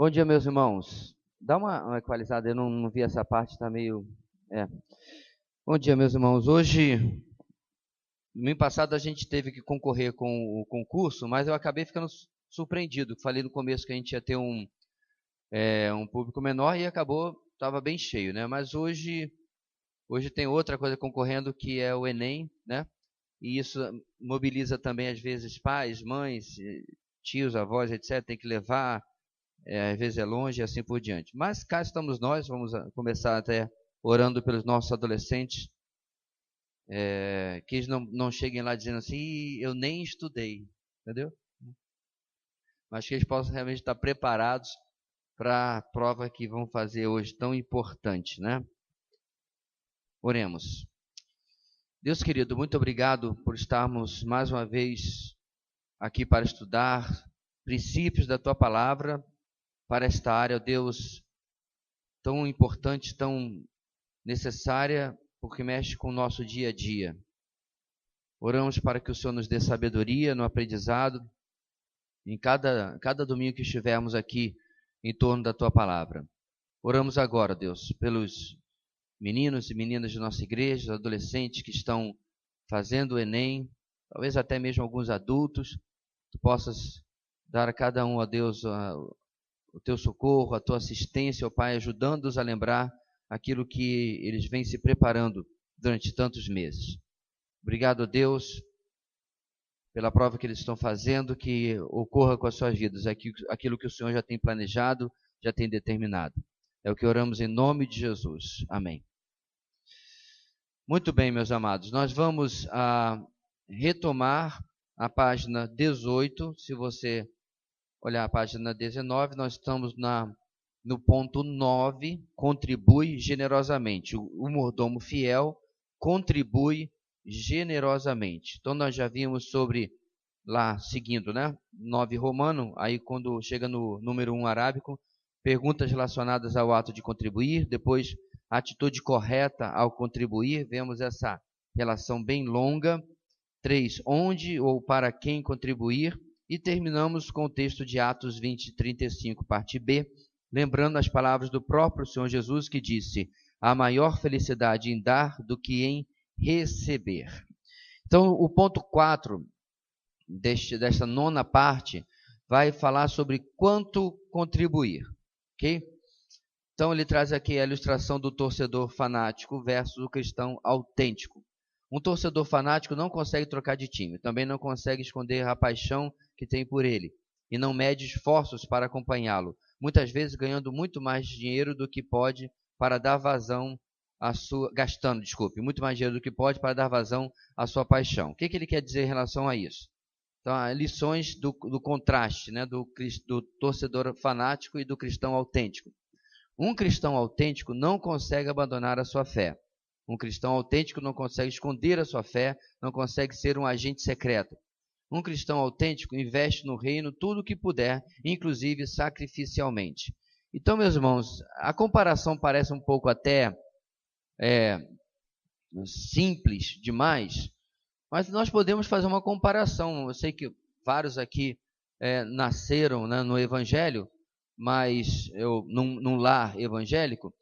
Bom dia, meus irmãos. Dá uma equalizada, eu não vi essa parte, está meio... Bom dia, meus irmãos. Hoje, no ano passado, a gente teve que concorrer com o concurso, mas eu acabei ficando surpreendido. Falei no começo que a gente ia ter um público menor e acabou, estava bem cheio, né? Mas hoje tem outra coisa concorrendo, que é o Enem, né? E isso mobiliza também, às vezes, pais, mães, tios, avós, etc. Tem que levar... às vezes é longe e assim por diante. Mas cá estamos nós, vamos começar até orando pelos nossos adolescentes, que eles não cheguem lá dizendo assim: eu nem estudei, entendeu? Mas que eles possam realmente estar preparados para a prova que vão fazer hoje, tão importante, né? Oremos. Deus querido, muito obrigado por estarmos mais uma vez aqui para estudar princípios da Tua Palavra, para esta área, ó Deus, tão importante, tão necessária, porque mexe com o nosso dia a dia. Oramos para que o Senhor nos dê sabedoria no aprendizado, em cada domingo que estivermos aqui em torno da Tua Palavra. Oramos agora, Deus, pelos meninos e meninas de nossa igreja, adolescentes que estão fazendo o Enem, talvez até mesmo alguns adultos. Tu possas dar a cada um, ó Deus, o Teu socorro, a Tua assistência, ó Pai, ajudando-os a lembrar aquilo que eles vêm se preparando durante tantos meses. Obrigado, Deus, pela prova que eles estão fazendo, que ocorra com as suas vidas aquilo que o Senhor já tem planejado, já tem determinado. É o que oramos em nome de Jesus. Amém. Muito bem, meus amados, nós vamos retomar a página 18. Se você olhar a página 19, nós estamos no ponto 9, contribui generosamente. O mordomo fiel contribui generosamente. Então nós já vimos sobre, lá seguindo, né? 9 romano, aí quando chega no número 1 arábico, perguntas relacionadas ao ato de contribuir, depois a atitude correta ao contribuir, vemos essa relação bem longa. 3, onde ou para quem contribuir, e terminamos com o texto de Atos 20, 35, parte B, lembrando as palavras do próprio Senhor Jesus, que disse: há maior felicidade em dar do que em receber. Então, o ponto 4 desta nona parte vai falar sobre quanto contribuir, ok? Então, ele traz aqui a ilustração do torcedor fanático versus o cristão autêntico. Um torcedor fanático não consegue trocar de time, também não consegue esconder a paixão que tem por ele, e não mede esforços para acompanhá-lo, muitas vezes ganhando muito mais dinheiro do que pode para dar vazão à sua... muito mais dinheiro do que pode para dar vazão à sua paixão. O que ele quer dizer em relação a isso? Então, lições do contraste, né, do torcedor fanático e do cristão autêntico. Um cristão autêntico não consegue abandonar a sua fé. Um cristão autêntico não consegue esconder a sua fé, não consegue ser um agente secreto. Um cristão autêntico investe no reino tudo o que puder, inclusive sacrificialmente. Então, meus irmãos, a comparação parece um pouco até simples demais, mas nós podemos fazer uma comparação. Eu sei que vários aqui nasceram, né, no Evangelho, mas num lar evangélico.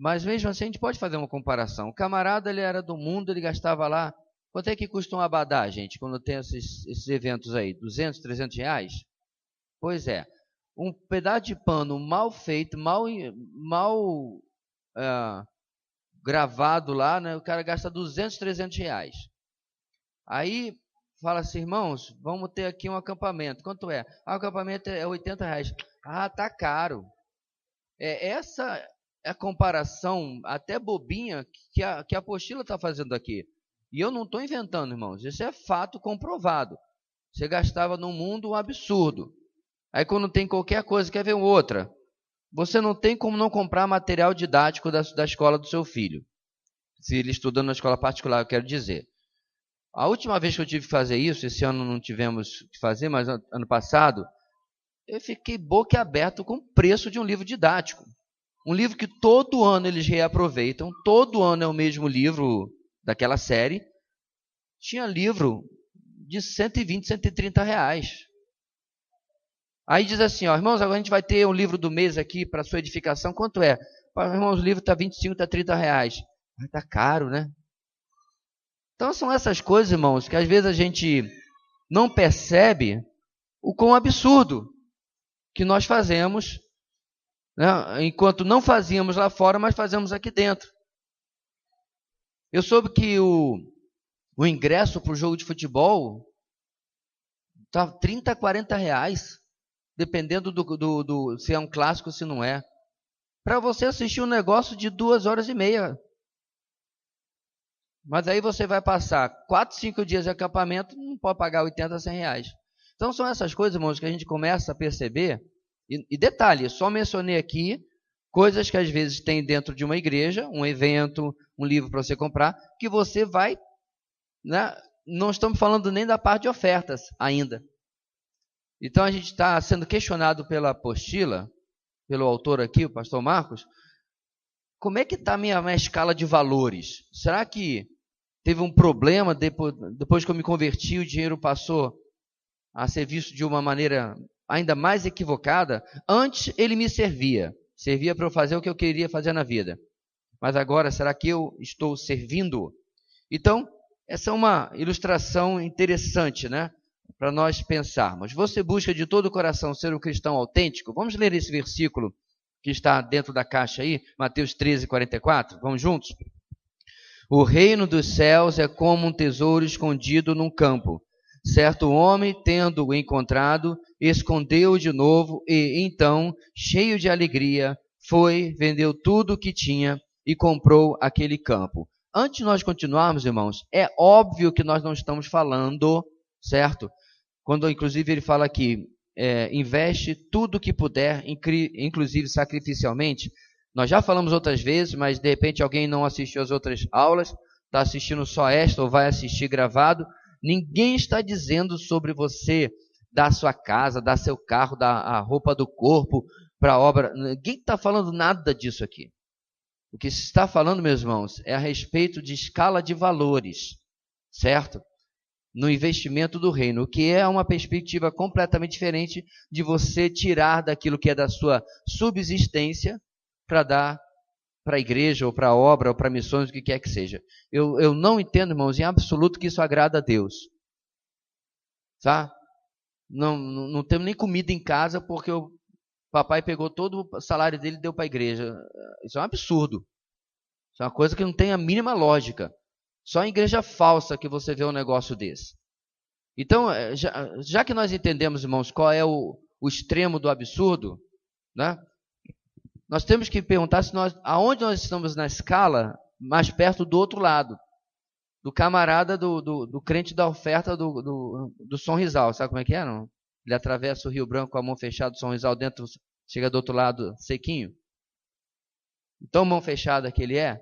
Mas mesmo assim a gente pode fazer uma comparação. O camarada, ele era do mundo, ele gastava lá... Quanto é que custa um abadá, gente, quando tem esses eventos aí? 200, 300 reais? Pois é. Um pedaço de pano mal feito, mal gravado lá, né? O cara gasta 200, 300 reais. Aí fala assim: irmãos, vamos ter aqui um acampamento. Quanto é? O acampamento é 80 reais. Ah, tá caro. Essa é a comparação até bobinha que a apostila está fazendo aqui. E eu não estou inventando, irmãos. Isso é fato comprovado. Você gastava no mundo um absurdo. Aí quando tem qualquer coisa, quer ver outra. Você não tem como não comprar material didático da escola do seu filho. Se ele estudando na escola particular, eu quero dizer. A última vez que eu tive que fazer isso, esse ano não tivemos que fazer, mas ano passado, eu fiquei boquiaberto com o preço de um livro didático. Um livro que todo ano eles reaproveitam, todo ano é o mesmo livro daquela série. Tinha livro de 120, 130 reais. Aí diz assim, ó, irmãos, agora a gente vai ter um livro do mês aqui para sua edificação. Quanto é? Irmãos, o livro está 25, está 30 reais. Está caro, né? Então são essas coisas, irmãos, que às vezes a gente não percebe o quão absurdo que nós fazemos, né? Enquanto não fazíamos lá fora, mas fazemos aqui dentro. Eu soube que o ingresso para o jogo de futebol está 30, 40 reais, dependendo se é um clássico ou se não é. Para você assistir um negócio de 2 horas e meia. Mas aí você vai passar 4, 5 dias de acampamento, não pode pagar 80, 100 reais. Então são essas coisas, irmãos, que a gente começa a perceber. E detalhe, só mencionei aqui coisas que às vezes tem dentro de uma igreja, um evento, um livro para você comprar, que você vai, né? Não estamos falando nem da parte de ofertas ainda. Então a gente está sendo questionado pela apostila, pelo autor aqui, o pastor Marcos, como é que está a minha escala de valores? Será que teve um problema depois que eu me converti, o dinheiro passou a ser visto de uma maneira ainda mais equivocada? Antes ele me servia para eu fazer o que eu queria fazer na vida. Mas agora, será que eu estou servindo? Então, essa é uma ilustração interessante, né? Para nós pensarmos. Você busca de todo o coração ser um cristão autêntico? Vamos ler esse versículo que está dentro da caixa aí, Mateus 13, 44. Vamos juntos? O reino dos céus é como um tesouro escondido num campo. Certo homem, tendo-o encontrado, escondeu-o de novo e, então, cheio de alegria, foi, vendeu tudo o que tinha e comprou aquele campo. Antes de nós continuarmos, irmãos, é óbvio que nós não estamos falando, certo? Quando, inclusive, ele fala aqui, investe tudo o que puder, inclusive sacrificialmente. Nós já falamos outras vezes, mas de repente alguém não assistiu às outras aulas, está assistindo só esta ou vai assistir gravado. Ninguém está dizendo sobre você dar sua casa, dar seu carro, dar a roupa do corpo para a obra. Ninguém está falando nada disso aqui. O que se está falando, meus irmãos, é a respeito de escala de valores, certo? No investimento do reino, o que é uma perspectiva completamente diferente de você tirar daquilo que é da sua subsistência para dar para a igreja, ou para a obra, ou para missões, o que quer que seja. Eu não entendo, irmãos, em absoluto que isso agrada a Deus. Tá? Não temos nem comida em casa porque o papai pegou todo o salário dele e deu para a igreja. Isso é um absurdo. Isso é uma coisa que não tem a mínima lógica. Só em igreja falsa que você vê um negócio desse. Então, já que nós entendemos, irmãos, qual é o extremo do absurdo, né? Nós temos que perguntar aonde nós estamos na escala, mais perto do outro lado. Do camarada, do crente da oferta do Sonrisal. Sabe como é que é, não? Ele atravessa o Rio Branco com a mão fechada, o Sonrisal dentro, chega do outro lado sequinho. Tão mão fechada que ele é.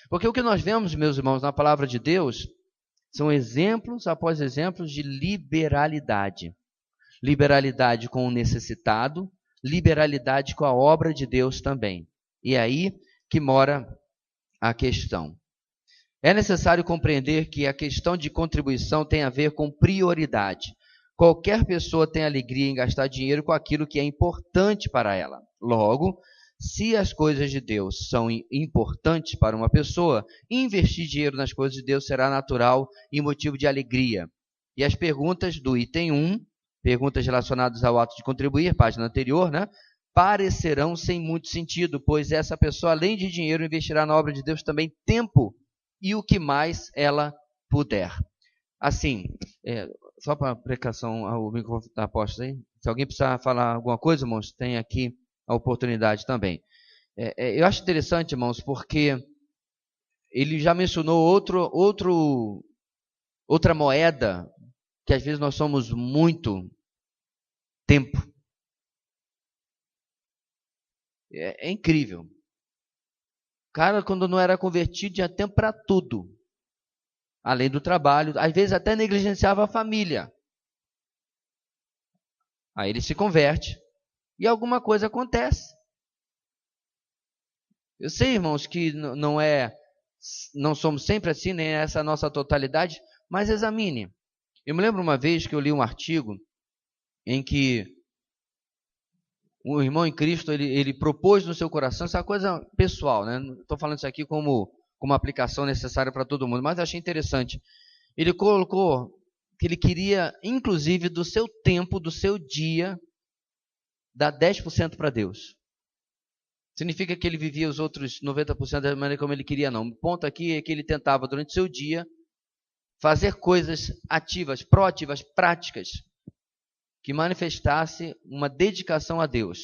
Porque o que nós vemos, meus irmãos, na palavra de Deus, são exemplos após exemplos de liberalidade. Liberalidade com o necessitado, liberalidade com a obra de Deus também. E é aí que mora a questão. É necessário compreender que a questão de contribuição tem a ver com prioridade. Qualquer pessoa tem alegria em gastar dinheiro com aquilo que é importante para ela. Logo, se as coisas de Deus são importantes para uma pessoa, investir dinheiro nas coisas de Deus será natural e motivo de alegria. E as perguntas do item 1, perguntas relacionadas ao ato de contribuir, página anterior, né, parecerão sem muito sentido, pois essa pessoa, além de dinheiro, investirá na obra de Deus também tempo e o que mais ela puder. Assim, só para aplicação ao microfone da apóstola aí, se alguém precisar falar alguma coisa, irmãos, tem aqui a oportunidade também. Eu acho interessante, irmãos, porque ele já mencionou outra moeda, que às vezes nós somos muito tempo. É incrível. O cara, quando não era convertido, tinha tempo para tudo. Além do trabalho, às vezes até negligenciava a família. Aí ele se converte e alguma coisa acontece. Eu sei, irmãos, que não somos sempre assim, nem essa a nossa totalidade, mas examine. Eu me lembro uma vez que eu li um artigo em que um irmão em Cristo, ele propôs no seu coração, essa coisa pessoal, né? Não estou falando isso aqui como uma aplicação necessária para todo mundo, mas achei interessante. Ele colocou que ele queria, inclusive, do seu tempo, do seu dia, dar 10% para Deus. Significa que ele vivia os outros 90% da maneira como ele queria, não. O ponto aqui é que ele tentava, durante o seu dia, fazer coisas ativas, proativas, práticas, que manifestasse uma dedicação a Deus.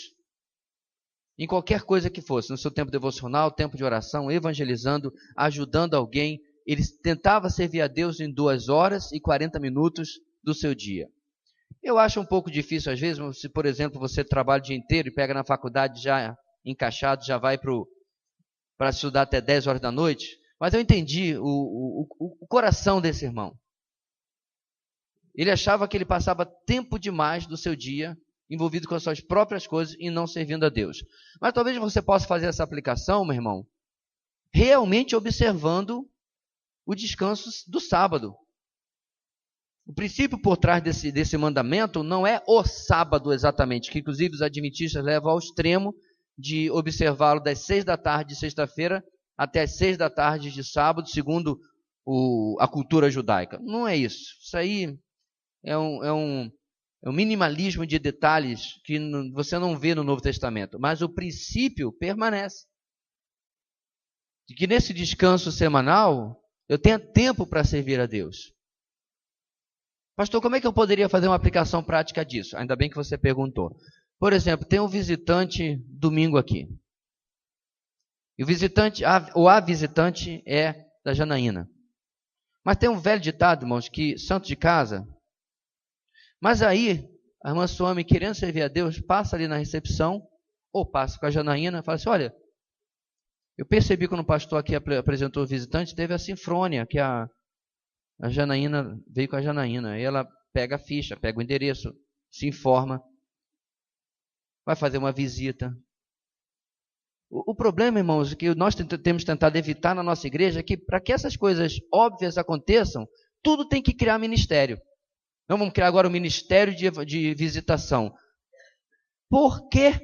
Em qualquer coisa que fosse, no seu tempo devocional, tempo de oração, evangelizando, ajudando alguém, ele tentava servir a Deus em 2 horas e 40 minutos do seu dia. Eu acho um pouco difícil às vezes, se por exemplo você trabalha o dia inteiro e pega na faculdade já encaixado, já vai para estudar até 10 horas da noite, mas eu entendi o coração desse irmão. Ele achava que ele passava tempo demais do seu dia envolvido com as suas próprias coisas e não servindo a Deus. Mas talvez você possa fazer essa aplicação, meu irmão, realmente observando o descanso do sábado. O princípio por trás desse mandamento não é o sábado exatamente, que inclusive os adventistas levam ao extremo de observá-lo das 6 da tarde de sexta-feira até as 6 da tarde de sábado, segundo a cultura judaica. Não é isso. Isso aí é um minimalismo de detalhes que você não vê no Novo Testamento. Mas o princípio permanece. De que nesse descanso semanal, eu tenha tempo para servir a Deus. Pastor, como é que eu poderia fazer uma aplicação prática disso? Ainda bem que você perguntou. Por exemplo, tem um visitante domingo aqui. E o visitante, a visitante é da Janaína. Mas tem um velho ditado, irmãos, que santo de casa. Mas aí, a irmã Suame, querendo servir a Deus, passa ali na recepção, ou passa com a Janaína, fala assim, olha, eu percebi quando o pastor aqui apresentou o visitante, teve a Sinfrônia, que a Janaína veio com a Janaína. Aí ela pega a ficha, pega o endereço, se informa, vai fazer uma visita. O problema, irmãos, que nós temos tentado evitar na nossa igreja é que para que essas coisas óbvias aconteçam, tudo tem que criar ministério. Então vamos criar agora o ministério de visitação. Por quê?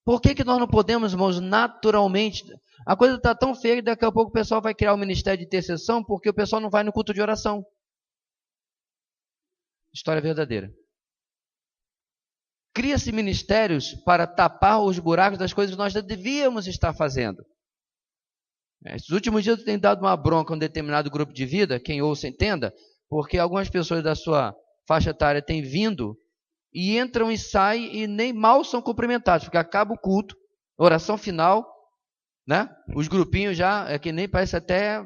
Por que nós não podemos, irmãos, naturalmente? A coisa está tão feia que daqui a pouco o pessoal vai criar o ministério de intercessão porque o pessoal não vai no culto de oração. História verdadeira. Cria-se ministérios para tapar os buracos das coisas que nós já devíamos estar fazendo. Esses últimos dias eu tenho dado uma bronca a um determinado grupo de vida, quem ouça entenda, porque algumas pessoas da sua faixa etária têm vindo e entram e saem e nem mal são cumprimentados, porque acaba o culto, oração final, né? Os grupinhos já, é que nem parece até,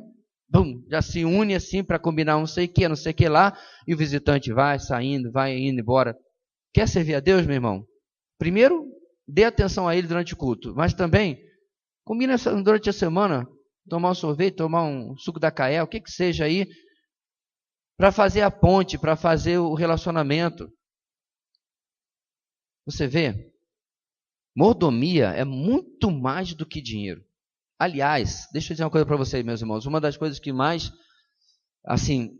já se une assim para combinar não sei o que lá, e o visitante vai saindo, vai indo embora. Quer servir a Deus, meu irmão? Primeiro, dê atenção a Ele durante o culto, mas também, combina durante a semana, tomar um sorvete, tomar um suco da Caé, o que seja aí, para fazer a ponte, para fazer o relacionamento. Você vê, mordomia é muito mais do que dinheiro. Aliás, deixa eu dizer uma coisa para vocês, meus irmãos, uma das coisas que mais, assim,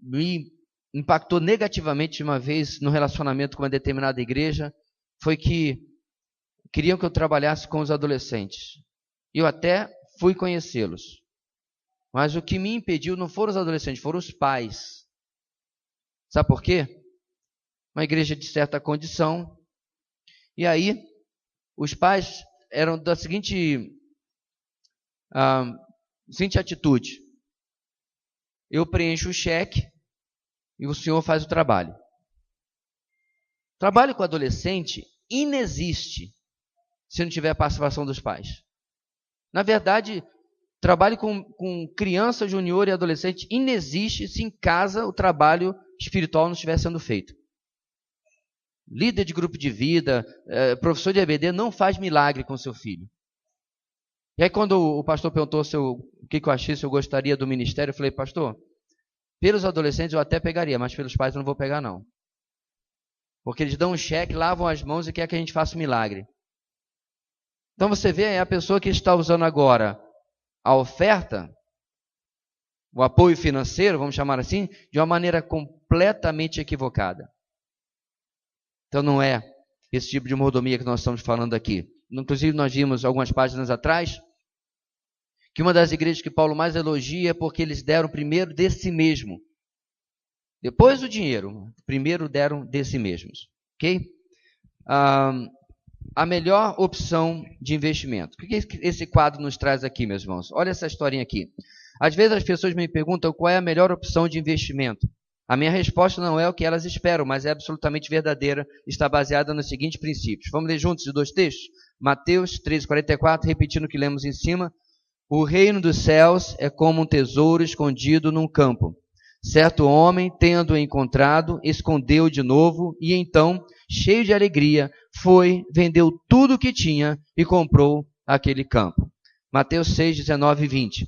me impactou negativamente uma vez no relacionamento com uma determinada igreja, foi que queriam que eu trabalhasse com os adolescentes. Eu até fui conhecê-los. Mas o que me impediu não foram os adolescentes, foram os pais. Sabe por quê? Uma igreja de certa condição. E aí, os pais eram da seguinte atitude. Eu preencho o cheque e o senhor faz o trabalho. Trabalho com adolescente inexiste se não tiver a participação dos pais. Na verdade, trabalho com criança, junior e adolescente inexiste se em casa o trabalho espiritual não estiver sendo feito. Líder de grupo de vida, professor de EBD não faz milagre com seu filho. E aí quando o pastor perguntou o que eu achei, se eu gostaria do ministério, eu falei, pastor, pelos adolescentes eu até pegaria, mas pelos pais eu não vou pegar não. Porque eles dão um cheque, lavam as mãos e querem que a gente faça um milagre. Então você vê, é a pessoa que está usando agora a oferta, o apoio financeiro, vamos chamar assim, de uma maneira completamente equivocada. Então não é esse tipo de mordomia que nós estamos falando aqui. Inclusive, nós vimos algumas páginas atrás que uma das igrejas que Paulo mais elogia é porque eles deram primeiro de si mesmo. Depois do dinheiro, primeiro deram de si mesmos. Ok? A melhor opção de investimento. O que esse quadro nos traz aqui, meus irmãos? Olha essa historinha aqui. Às vezes as pessoas me perguntam qual é a melhor opção de investimento. A minha resposta não é o que elas esperam, mas é absolutamente verdadeira. Está baseada nos seguintes princípios. Vamos ler juntos os dois textos? Mateus 13:44, repetindo o que lemos em cima. O reino dos céus é como um tesouro escondido num campo. Certo homem, tendo-o encontrado, escondeu de novo e então, cheio de alegria, foi, vendeu tudo o que tinha e comprou aquele campo. Mateus 6:19 e 20.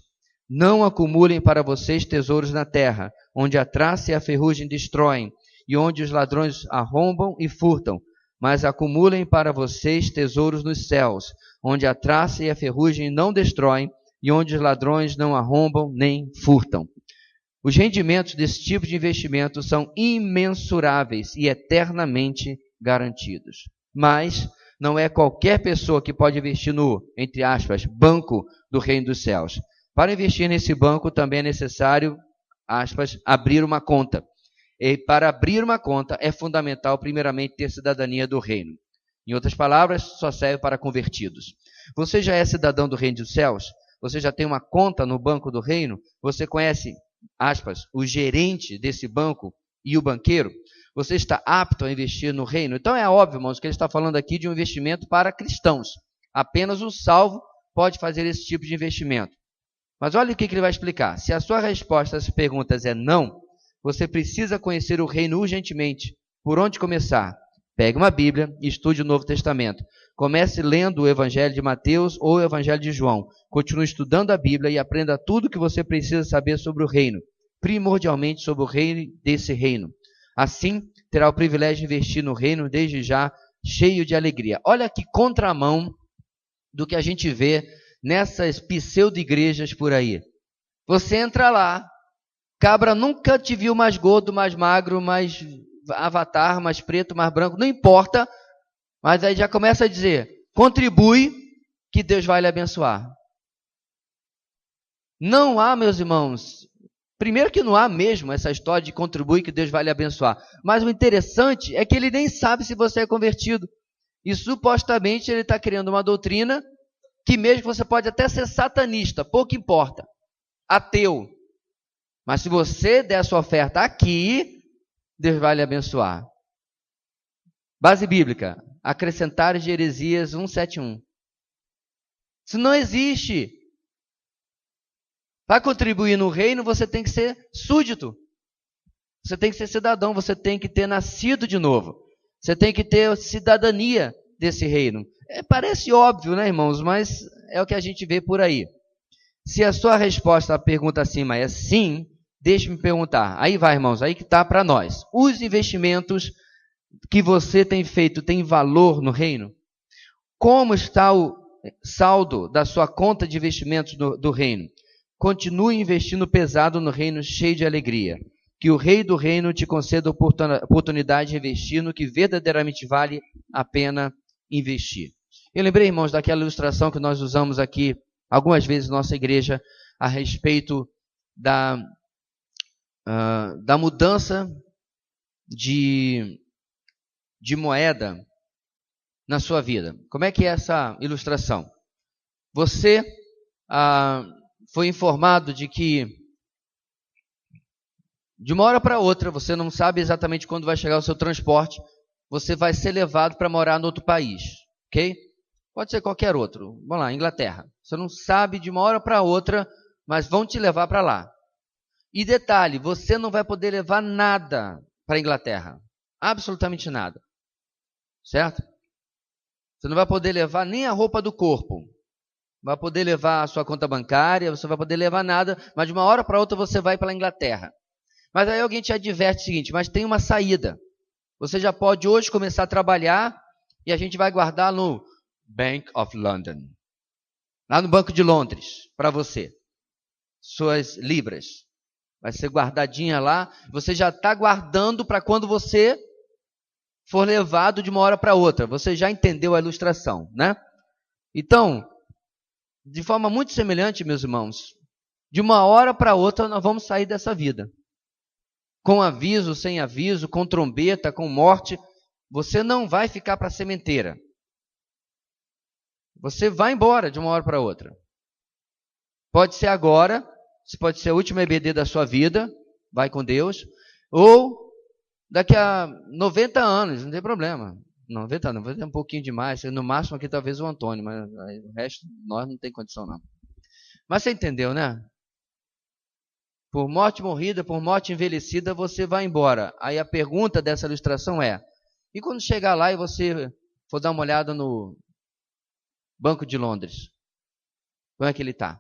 Não acumulem para vocês tesouros na terra, onde a traça e a ferrugem destroem, e onde os ladrões arrombam e furtam, mas acumulem para vocês tesouros nos céus, onde a traça e a ferrugem não destroem, e onde os ladrões não arrombam nem furtam. Os rendimentos desse tipo de investimento são imensuráveis e eternamente garantidos. Mas não é qualquer pessoa que pode investir no, entre aspas, banco do reino dos céus. Para investir nesse banco também é necessário, aspas, abrir uma conta. E para abrir uma conta é fundamental, primeiramente, ter cidadania do reino. Em outras palavras, só serve para convertidos. Você já é cidadão do reino dos céus? Você já tem uma conta no banco do reino? Você conhece, aspas, o gerente desse banco e o banqueiro? Você está apto a investir no reino? Então é óbvio, irmãos, que ele está falando aqui de um investimento para cristãos. Apenas um salvo pode fazer esse tipo de investimento. Mas olha o que ele vai explicar. Se a sua resposta a essas perguntas é não, você precisa conhecer o reino urgentemente. Por onde começar? Pegue uma Bíblia e estude o Novo Testamento. Comece lendo o Evangelho de Mateus ou o Evangelho de João. Continue estudando a Bíblia e aprenda tudo o que você precisa saber sobre o reino, primordialmente sobre o reino desse reino. Assim, terá o privilégio de investir no reino desde já, cheio de alegria. Olha que contramão do que a gente vê nessas pseudo-igrejas por aí. Você entra lá, cabra nunca te viu mais gordo, mais magro, mais avatar, mais preto, mais branco, não importa, mas aí já começa a dizer, contribui que Deus vai lhe abençoar. Não há, meus irmãos, primeiro que não há mesmo essa história de contribui que Deus vai lhe abençoar, mas o interessante é que ele nem sabe se você é convertido, e supostamente ele está criando uma doutrina que mesmo você pode até ser satanista, pouco importa, ateu, mas se você der a sua oferta aqui, Deus vai lhe abençoar. Base bíblica, acrescentares de heresias 171. Isso não existe. Para contribuir no reino, você tem que ser súdito. Você tem que ser cidadão, você tem que ter nascido de novo. Você tem que ter cidadania desse reino. Parece óbvio, né, irmãos? Mas é o que a gente vê por aí. Se a sua resposta à pergunta acima é sim, deixe-me perguntar. Aí vai, irmãos, aí que está para nós. Os investimentos que você tem feito têm valor no reino? Como está o saldo da sua conta de investimentos do reino? Continue investindo pesado no reino, cheio de alegria. Que o rei do reino te conceda a oportunidade de investir no que verdadeiramente vale a pena investir. Eu lembrei, irmãos, daquela ilustração que nós usamos aqui algumas vezes na nossa igreja a respeito da mudança de moeda na sua vida. Como é que é essa ilustração? Você foi informado de que de uma hora para outra, você não sabe exatamente quando vai chegar o seu transporte, você vai ser levado para morar em outro país, ok? Pode ser qualquer outro. Vamos lá, Inglaterra. Você não sabe de uma hora para outra, mas vão te levar para lá. E detalhe, você não vai poder levar nada para a Inglaterra. Absolutamente nada. Certo? Você não vai poder levar nem a roupa do corpo. Não vai poder levar a sua conta bancária, você não vai poder levar nada, mas de uma hora para outra você vai para a Inglaterra. Mas aí alguém te adverte o seguinte, mas tem uma saída. Você já pode hoje começar a trabalhar e a gente vai guardar no Bank of London. Lá no Banco de Londres, para você. Suas libras. Vai ser guardadinha lá. Você já está guardando para quando você for levado de uma hora para outra. Você já entendeu a ilustração, né? Então, de forma muito semelhante, meus irmãos, de uma hora para outra nós vamos sair dessa vida. Com aviso, sem aviso, com trombeta, com morte. Você não vai ficar para a sementeira. Você vai embora de uma hora para outra. Pode ser agora, pode ser a última EBD da sua vida, vai com Deus, ou daqui a 90 anos, não tem problema. 90 anos, vou ter um pouquinho demais, no máximo aqui talvez o Antônio, mas o resto nós não tem condição não. Mas você entendeu, né? Por morte morrida, por morte envelhecida, você vai embora. Aí a pergunta dessa ilustração é, e quando chegar lá e você for dar uma olhada no Banco de Londres, como é que ele está?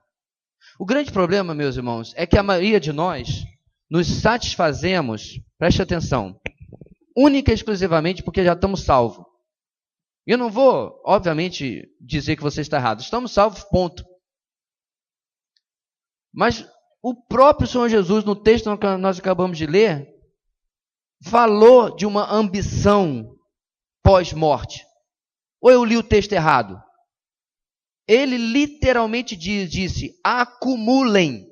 O grande problema, meus irmãos, é que a maioria de nós nos satisfazemos, preste atenção, única e exclusivamente porque já estamos salvos. Eu não vou, obviamente, dizer que você está errado. Estamos salvos, ponto. Mas o próprio Senhor Jesus, no texto que nós acabamos de ler, falou de uma ambição pós-morte. Ou eu li o texto errado? Ele literalmente disse, acumulem.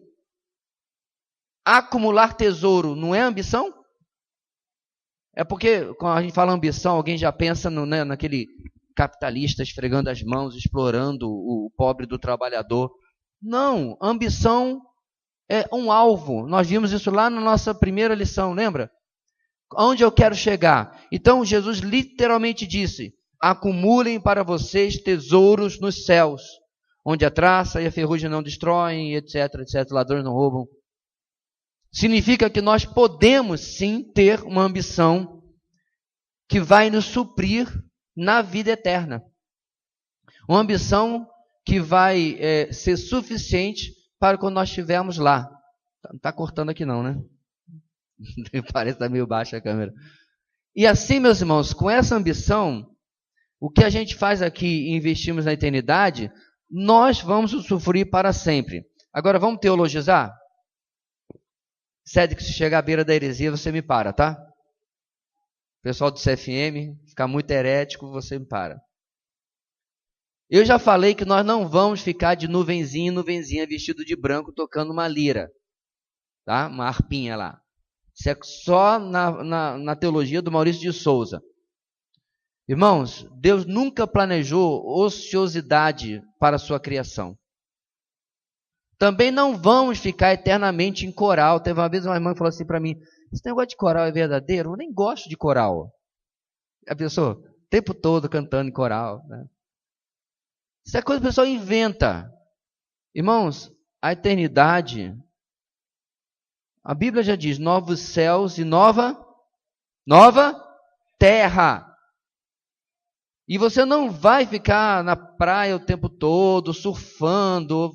Acumular tesouro não é ambição? É porque quando a gente fala ambição, alguém já pensa naquele capitalista esfregando as mãos, explorando o pobre do trabalhador. Não, ambição é um alvo. Nós vimos isso lá na nossa primeira lição, lembra? Onde eu quero chegar? Então Jesus literalmente disse, acumulem para vocês tesouros nos céus, onde a traça e a ferrugem não destroem, etc, etc, ladrões não roubam. Significa que nós podemos sim ter uma ambição que vai nos suprir na vida eterna. Uma ambição que vai ser suficiente para quando nós estivermos lá. Não está cortando aqui não, né? Parece que está meio baixa a câmera. E assim, meus irmãos, com essa ambição, o que a gente faz aqui e investimos na eternidade, nós vamos usufruir para sempre. Agora, vamos teologizar? Cédric, se chegar à beira da heresia, você me para, tá? Pessoal do CFM, ficar muito herético, você me para. Eu já falei que nós não vamos ficar de nuvenzinha em nuvenzinha vestido de branco tocando uma lira, tá? Uma harpinha lá. Isso é só na teologia do Maurício de Souza. Irmãos, Deus nunca planejou ociosidade para a sua criação. Também não vamos ficar eternamente em coral. Teve uma vez uma irmã que falou assim para mim, esse negócio de coral é verdadeiro? Eu nem gosto de coral. A pessoa, o tempo todo cantando em coral, né? Isso é coisa que o pessoal inventa. Irmãos, a eternidade, a Bíblia já diz, novos céus e nova terra. E você não vai ficar na praia o tempo todo, surfando,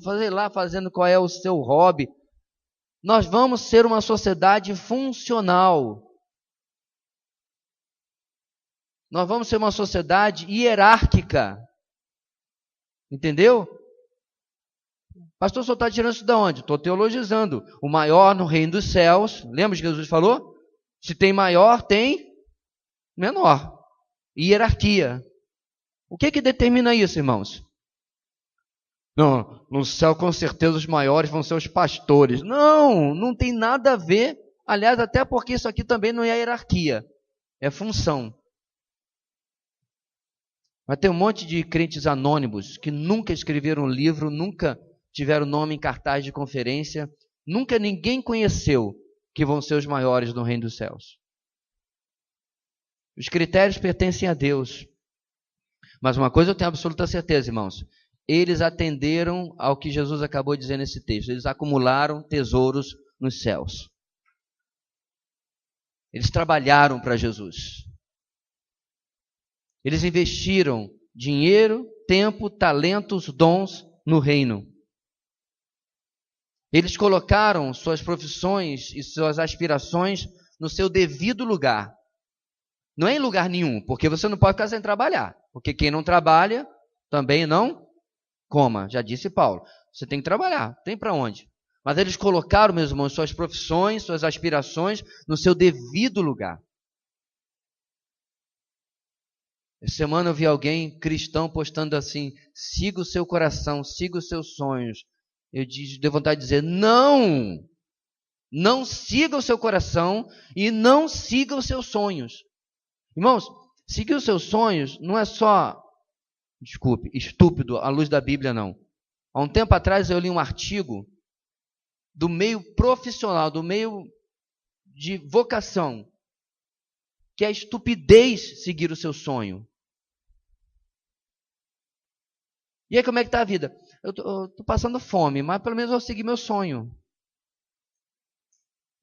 fazendo qual é o seu hobby. Nós vamos ser uma sociedade funcional. Nós vamos ser uma sociedade hierárquica. Entendeu? Pastor, só está tirando isso de onde? Estou teologizando. O maior no reino dos céus. Lembra de que Jesus falou? Se tem maior, tem menor. Hierarquia. O que determina isso, irmãos? Não, no céu com certeza os maiores vão ser os pastores. Não, não tem nada a ver. Aliás, até porque isso aqui também não é hierarquia, é função. Mas tem um monte de crentes anônimos que nunca escreveram um livro, nunca tiveram nome em cartaz de conferência, nunca ninguém conheceu que vão ser os maiores no reino dos céus. Os critérios pertencem a Deus. Mas uma coisa eu tenho absoluta certeza, irmãos. Eles atenderam ao que Jesus acabou de dizer nesse texto. Eles acumularam tesouros nos céus. Eles trabalharam para Jesus. Eles investiram dinheiro, tempo, talentos, dons no reino. Eles colocaram suas profissões e suas aspirações no seu devido lugar. Não é em lugar nenhum, porque você não pode ficar sem trabalhar. Porque quem não trabalha, também não coma. Já disse Paulo. Você tem que trabalhar. Tem para onde? Mas eles colocaram, meus irmãos, suas profissões, suas aspirações no seu devido lugar. Essa semana eu vi alguém cristão postando assim: siga o seu coração, siga os seus sonhos. Eu dei vontade de dizer: não! Não siga o seu coração e não siga os seus sonhos. Irmãos, seguir os seus sonhos não é só, desculpe, estúpido à luz da Bíblia, não. Há um tempo atrás eu li um artigo do meio profissional, do meio de vocação, que é estupidez seguir o seu sonho. E aí como é que está a vida? Eu estou passando fome, mas pelo menos eu segui meu sonho.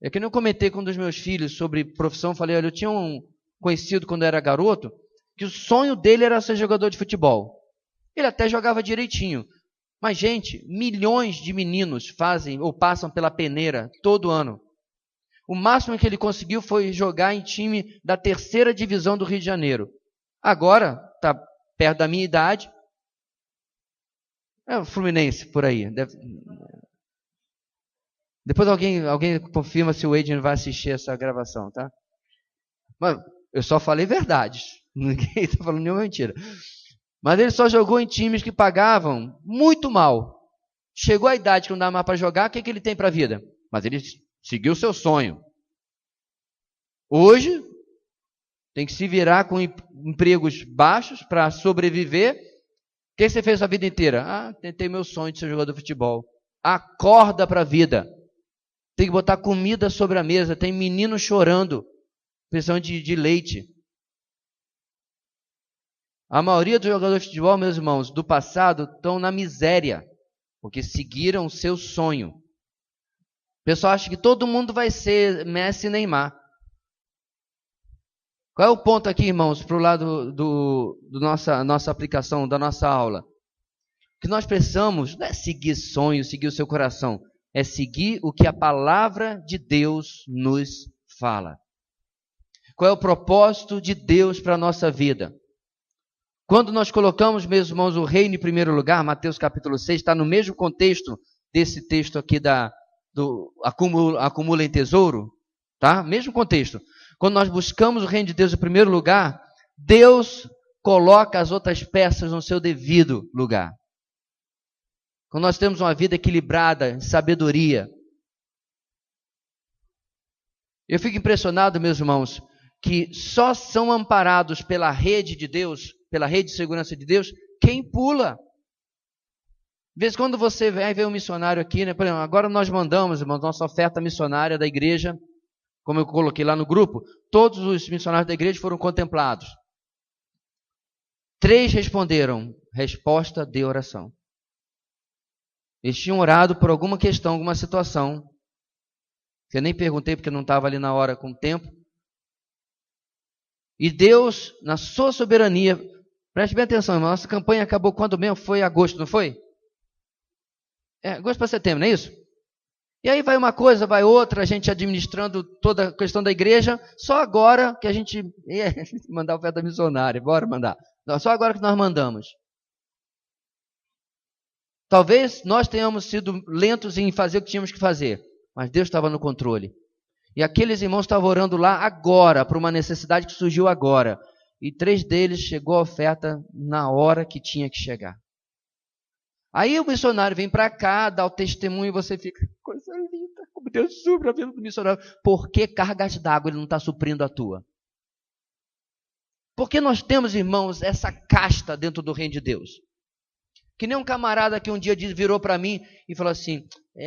É que nem eu comentei com um dos meus filhos sobre profissão, falei, olha, eu tinha um conhecido quando eu era garoto, que o sonho dele era ser jogador de futebol. Ele até jogava direitinho. Mas, gente, milhões de meninos fazem ou passam pela peneira todo ano. O máximo que ele conseguiu foi jogar em time da 3ª divisão do Rio de Janeiro. Agora, está perto da minha idade. É o Fluminense, por aí. Depois alguém confirma se o Adrian vai assistir essa gravação, tá? Mas eu só falei verdades. Ninguém está falando nenhuma mentira. Mas ele só jogou em times que pagavam muito mal. Chegou a idade que não dá mais para jogar, o que ele tem para a vida? Mas ele seguiu o seu sonho. Hoje, tem que se virar com empregos baixos para sobreviver. O que você fez a vida inteira? Ah, tentei meu sonho de ser jogador de futebol. Acorda para a vida. Tem que botar comida sobre a mesa. Tem menino chorando, precisando de leite. A maioria dos jogadores de futebol, meus irmãos, do passado, estão na miséria, porque seguiram o seu sonho. O pessoal acha que todo mundo vai ser Messi e Neymar. Qual é o ponto aqui, irmãos, para o lado nossa aplicação, da nossa aula? O que nós precisamos não é seguir sonhos, seguir o seu coração, é seguir o que a palavra de Deus nos fala. Qual é o propósito de Deus para a nossa vida? Quando nós colocamos, meus irmãos, o reino em primeiro lugar, Mateus capítulo 6, está no mesmo contexto desse texto aqui do acumula em tesouro, tá? Mesmo contexto. Quando nós buscamos o reino de Deus em primeiro lugar, Deus coloca as outras peças no seu devido lugar. Quando nós temos uma vida equilibrada, em sabedoria. Eu fico impressionado, meus irmãos, que só são amparados pela rede de Deus, pela rede de segurança de Deus, quem pula. Às vezes, quando você vai ver um missionário aqui, né, por exemplo, agora nós mandamos, irmãos, nossa oferta missionária da igreja, como eu coloquei lá no grupo, todos os missionários da igreja foram contemplados. 3 responderam, resposta de oração. Eles tinham orado por alguma questão, alguma situação, que eu nem perguntei porque não estava ali na hora com o tempo. E Deus, na sua soberania, preste bem atenção, irmão, nossa campanha acabou quando mesmo? Foi agosto, não foi? Agosto para setembro, não é isso? E aí vai uma coisa, vai outra, a gente administrando toda a questão da igreja, só agora que a gente mandar oferta missionária, bora mandar. Só agora que nós mandamos. Talvez nós tenhamos sido lentos em fazer o que tínhamos que fazer, mas Deus estava no controle. E aqueles irmãos estavam orando lá agora, por uma necessidade que surgiu agora. E 3 deles chegou a oferta na hora que tinha que chegar. Aí o missionário vem para cá, dá o testemunho e você fica, coisa linda, como Deus supre a vida do missionário. Por que cargas d'água ele não está suprindo a tua? Porque nós temos, irmãos, essa casta dentro do reino de Deus. Que nem um camarada que um dia virou para mim e falou assim,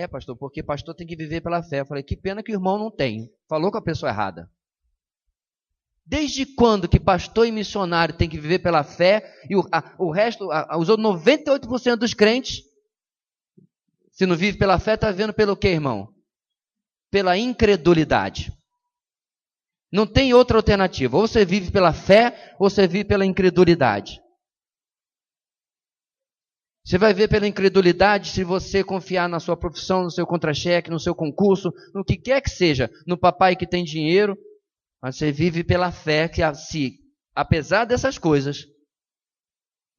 pastor, porque pastor tem que viver pela fé. Eu falei, que pena que o irmão não tem. Falou com a pessoa errada. Desde quando que pastor e missionário tem que viver pela fé e o resto, os outros 98% dos crentes, se não vive pela fé, está vivendo pelo quê, irmão? Pela incredulidade. Não tem outra alternativa. Ou você vive pela fé, ou você vive pela incredulidade. Você vai ver pela incredulidade se você confiar na sua profissão, no seu contra-cheque, no seu concurso, no que quer que seja, no papai que tem dinheiro, mas você vive pela fé que se, apesar dessas coisas,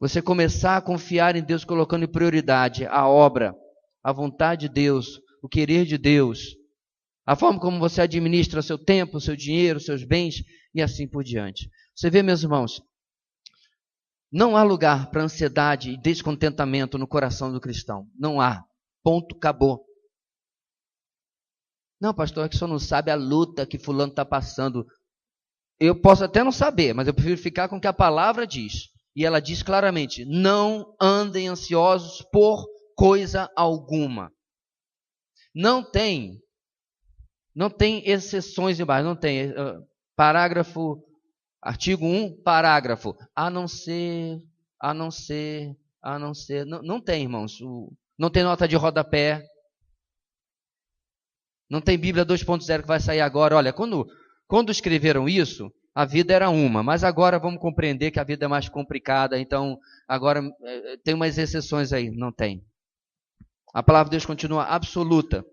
você começar a confiar em Deus, colocando em prioridade a obra, a vontade de Deus, o querer de Deus, a forma como você administra o seu tempo, o seu dinheiro, os seus bens e assim por diante. Você vê, meus irmãos, Não há lugar para ansiedade e descontentamento no coração do cristão. Não há. Ponto, acabou. Não, pastor, é que o senhor não sabe a luta que fulano está passando. Eu posso até não saber, mas eu prefiro ficar com o que a palavra diz. E ela diz claramente, não andem ansiosos por coisa alguma. Não tem exceções embaixo, não tem. Parágrafo, artigo 1, parágrafo. A não ser. Não tem, irmãos. Não tem nota de rodapé. Não tem Bíblia 2.0 que vai sair agora. Olha, quando escreveram isso, a vida era uma. Mas agora vamos compreender que a vida é mais complicada. Então, agora tem umas exceções aí. Não tem. A palavra de Deus continua absoluta.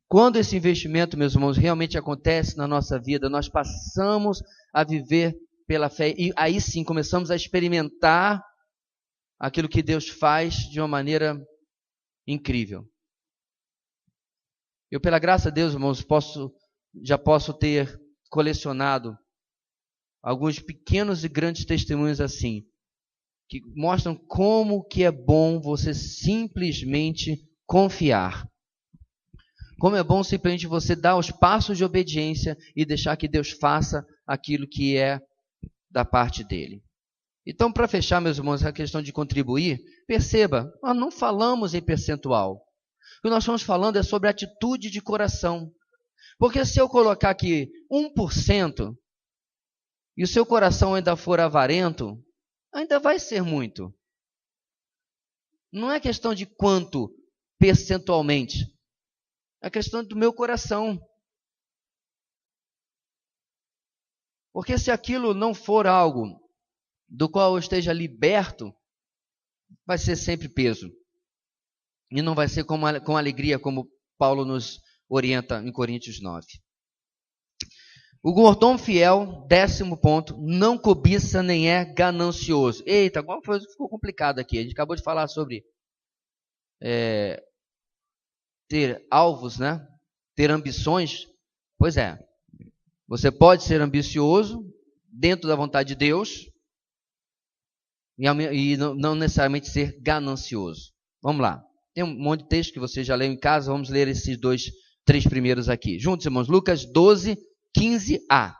Quando esse investimento, meus irmãos, realmente acontece na nossa vida, nós passamos a viver pela fé. E aí sim, começamos a experimentar aquilo que Deus faz de uma maneira incrível. Eu, pela graça de Deus, irmãos, já posso ter colecionado alguns pequenos e grandes testemunhos assim, que mostram como que é bom você simplesmente confiar. Como é bom simplesmente você dar os passos de obediência e deixar que Deus faça aquilo que é da parte dele. Então, para fechar, meus irmãos, a questão de contribuir, perceba, nós não falamos em percentual. O que nós estamos falando é sobre atitude de coração. Porque se eu colocar aqui 1% e o seu coração ainda for avarento, ainda vai ser muito. Não é questão de quanto percentualmente. É questão do meu coração. Porque se aquilo não for algo do qual eu esteja liberto, vai ser sempre peso. E não vai ser com alegria, como Paulo nos orienta em Coríntios 9. O mordomo fiel, 10º ponto, não cobiça nem é ganancioso. Eita, alguma coisa ficou complicada aqui. A gente acabou de falar sobre ter alvos, né? Ter ambições. Pois é, você pode ser ambicioso dentro da vontade de Deus e não necessariamente ser ganancioso. Vamos lá. Tem um monte de texto que você já leu em casa, vamos ler esses 3 primeiros aqui. Juntos, irmãos, Lucas 12, 15a.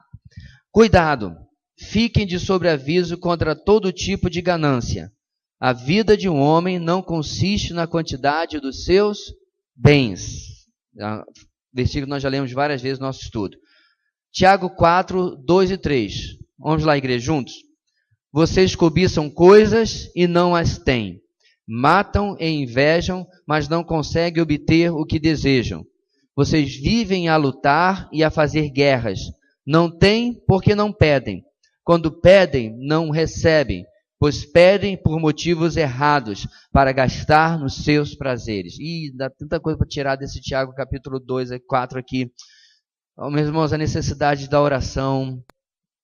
Cuidado, fiquem de sobreaviso contra todo tipo de ganância. A vida de um homem não consiste na quantidade dos seus bens. Versículo que nós já lemos várias vezes no nosso estudo. Tiago 4, 2 e 3. Vamos lá, igreja, juntos. Vocês cobiçam coisas e não as têm. Matam e invejam, mas não conseguem obter o que desejam. Vocês vivem a lutar e a fazer guerras. Não têm porque não pedem. Quando pedem, não recebem, pois pedem por motivos errados, para gastar nos seus prazeres. E dá tanta coisa para tirar desse Tiago capítulo 2 e 4 aqui. Meus irmãos, a necessidade da oração,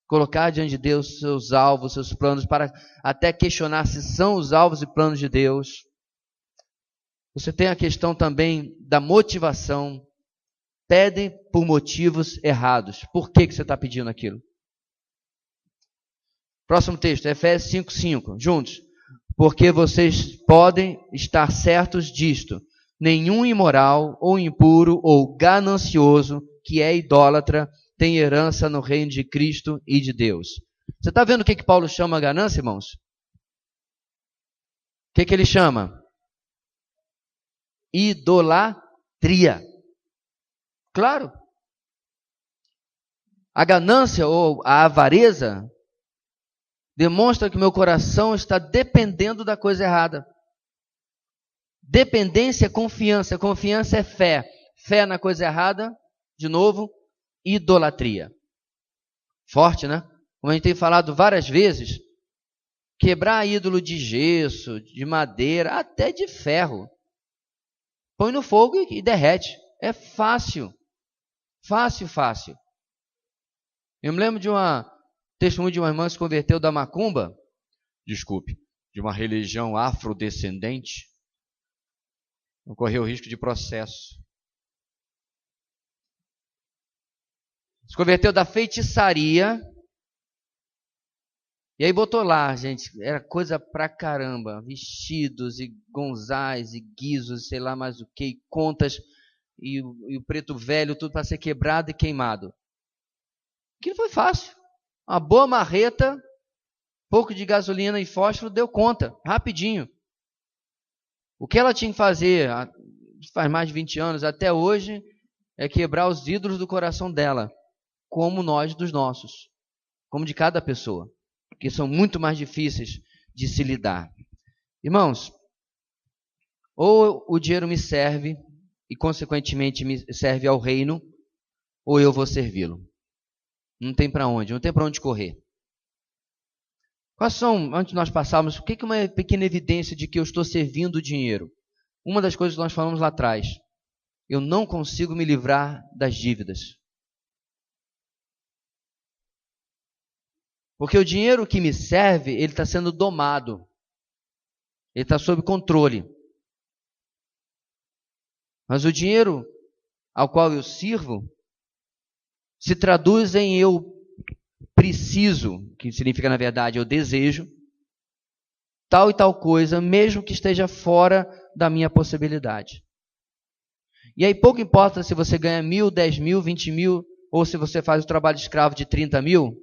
colocar diante de Deus seus alvos, seus planos, para até questionar se são os alvos e planos de Deus. Você tem a questão também da motivação. Pedem por motivos errados. Por que você está pedindo aquilo? Próximo texto, Efésios 5:5. Juntos. Porque vocês podem estar certos disto. Nenhum imoral, ou impuro, ou ganancioso, que é idólatra, tem herança no reino de Cristo e de Deus. Você está vendo o que Paulo chama ganância, irmãos? O que ele chama? Idolatria. Claro. A ganância ou a avareza demonstra que meu coração está dependendo da coisa errada. Dependência é confiança. Confiança é fé. Fé na coisa errada, de novo, idolatria. Forte, né? Como a gente tem falado várias vezes, quebrar ídolo de gesso, de madeira, até de ferro. Põe no fogo e derrete. É fácil. Fácil, fácil. Eu me lembro de testemunho de uma irmã que se converteu da macumba, de uma religião afrodescendente, não correu o risco de processo. Se converteu da feitiçaria E aí botou lá, gente, era coisa pra caramba, vestidos e gonzais e guizos, sei lá mais o que, e contas, e o preto velho, tudo para ser quebrado e queimado. Aquilo foi fácil. Uma boa marreta, pouco de gasolina e fósforo, deu conta, rapidinho. O que ela tinha que fazer, faz mais de 20 anos, até hoje, é quebrar os ídolos do coração dela, como nós dos nossos, como de cada pessoa, que são muito mais difíceis de se lidar. Irmãos, ou o dinheiro me serve e, consequentemente, me serve ao reino, ou eu vou servi-lo. Não tem para onde, não tem para onde correr. Quais são, antes de nós passarmos, o que é uma pequena evidência de que eu estou servindo o dinheiro? Uma das coisas que nós falamos lá atrás, eu não consigo me livrar das dívidas. Porque o dinheiro que me serve, ele está sendo domado. Ele está sob controle. Mas o dinheiro ao qual eu sirvo se traduz em eu preciso, que significa na verdade eu desejo, tal e tal coisa, mesmo que esteja fora da minha possibilidade. E aí pouco importa se você ganha 1.000, 10.000, 20.000, ou se você faz o trabalho de escravo de 30.000,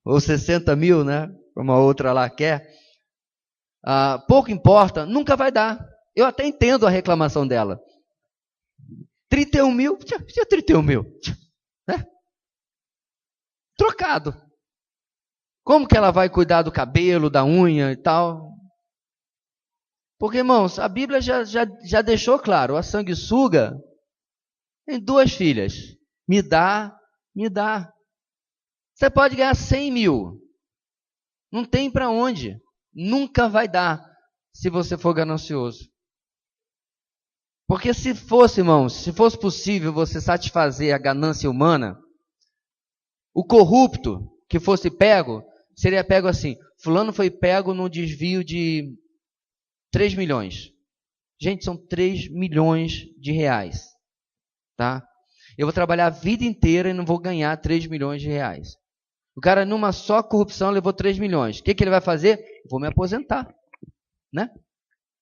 ou 60.000, né? Como a outra lá quer. Pouco importa, nunca vai dar. Eu até entendo a reclamação dela. 31.000, tinha 31.000, né? Trocado. Como que ela vai cuidar do cabelo, da unha e tal? Porque, irmãos, a Bíblia já deixou claro, a sanguessuga tem 2 filhas. Me dá. Você pode ganhar 100.000. Não tem para onde. Nunca vai dar se você for ganancioso. Porque se fosse, irmãos, se fosse possível você satisfazer a ganância humana, o corrupto que fosse pego, seria pego assim, fulano foi pego num desvio de 3 milhões. Gente, são 3 milhões de reais. Tá? Eu vou trabalhar a vida inteira e não vou ganhar 3 milhões de reais. O cara, numa só corrupção, levou 3 milhões. O que ele vai fazer? Eu vou me aposentar. Né?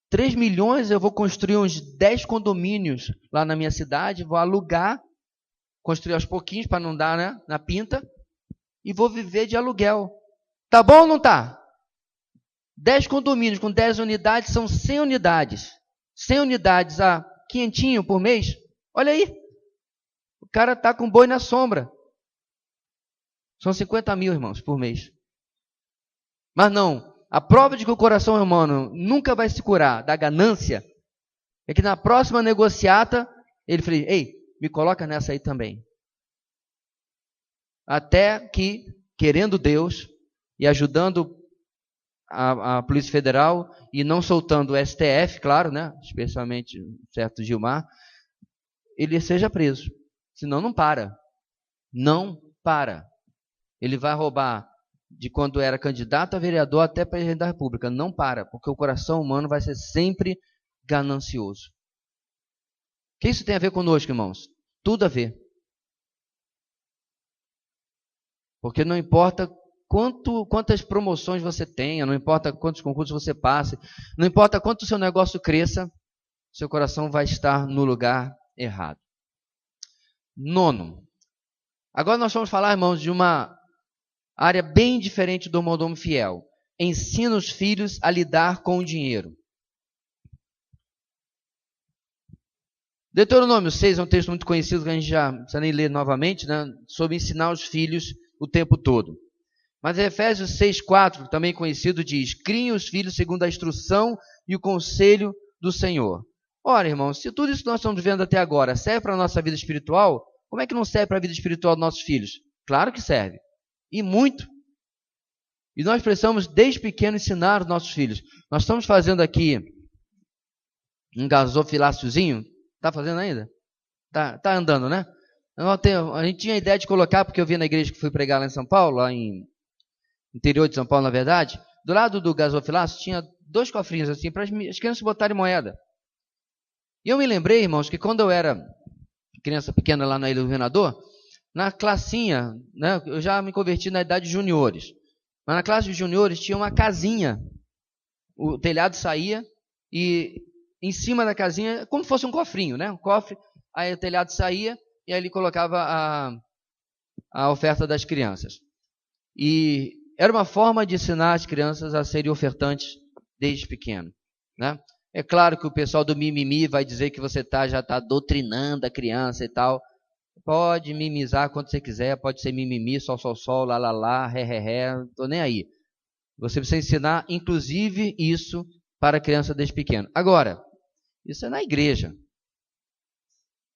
3 milhões, eu vou construir uns 10 condomínios lá na minha cidade, vou alugar, construir aos pouquinhos para não dar, né, na pinta, e vou viver de aluguel. Tá bom ou não tá? 10 condomínios com 10 unidades são 100 unidades. 100 unidades a 500 por mês. Olha aí. O cara está com boi na sombra. São 50.000, irmãos, por mês. Mas não. A prova de que o coração humano nunca vai se curar da ganância é que na próxima negociata ele fala, ei, me coloca nessa aí também. Até que, querendo Deus e ajudando a Polícia Federal e não soltando o STF, claro, né, especialmente o certo Gilmar, ele seja preso. Senão não para. Não para. Ele vai roubar de quando era candidato a vereador até presidente da República. Não para, porque o coração humano vai ser sempre ganancioso. O que isso tem a ver conosco, irmãos? Tudo a ver. Porque não importa quantas promoções você tenha, não importa quantos concursos você passe, não importa quanto o seu negócio cresça, seu coração vai estar no lugar errado. 9. Agora nós vamos falar, irmãos, de uma área bem diferente do mordomo fiel. Ensina os filhos a lidar com o dinheiro. Deuteronômio 6 é um texto muito conhecido que a gente já não precisa nem ler novamente, né, sobre ensinar os filhos o tempo todo. Mas Efésios 6,4, também conhecido, diz: criem os filhos segundo a instrução e o conselho do Senhor. Ora, irmãos, se tudo isso que nós estamos vendo até agora serve para a nossa vida espiritual, como é que não serve para a vida espiritual dos nossos filhos? Claro que serve. E muito. E nós precisamos, desde pequeno, ensinar os nossos filhos. Nós estamos fazendo aqui um gasofiláciozinho. Está fazendo ainda? Tá andando, né? A gente tinha a ideia de colocar, porque eu vi na igreja que fui pregar lá em São Paulo, lá em interior de São Paulo, na verdade, do lado do gasofilácio tinha 2 cofrinhos assim, para as crianças botarem moeda. E eu me lembrei, irmãos, que quando eu era criança pequena lá na Ilha do Governador, na classinha, né, eu já me converti na idade de juniores, mas na classe de juniores tinha uma casinha, o telhado saía e em cima da casinha, como se fosse um cofrinho, né, um cofre, aí o telhado saía e aí ele colocava a oferta das crianças. E era uma forma de ensinar as crianças a serem ofertantes desde pequeno, né? É claro que o pessoal do mimimi vai dizer que você já está doutrinando a criança e tal. Pode mimizar quando você quiser, pode ser mimimi, sol, lá, lá, ré, não estou nem aí. Você precisa ensinar, inclusive, isso para a criança desde pequeno. Agora, isso é na igreja.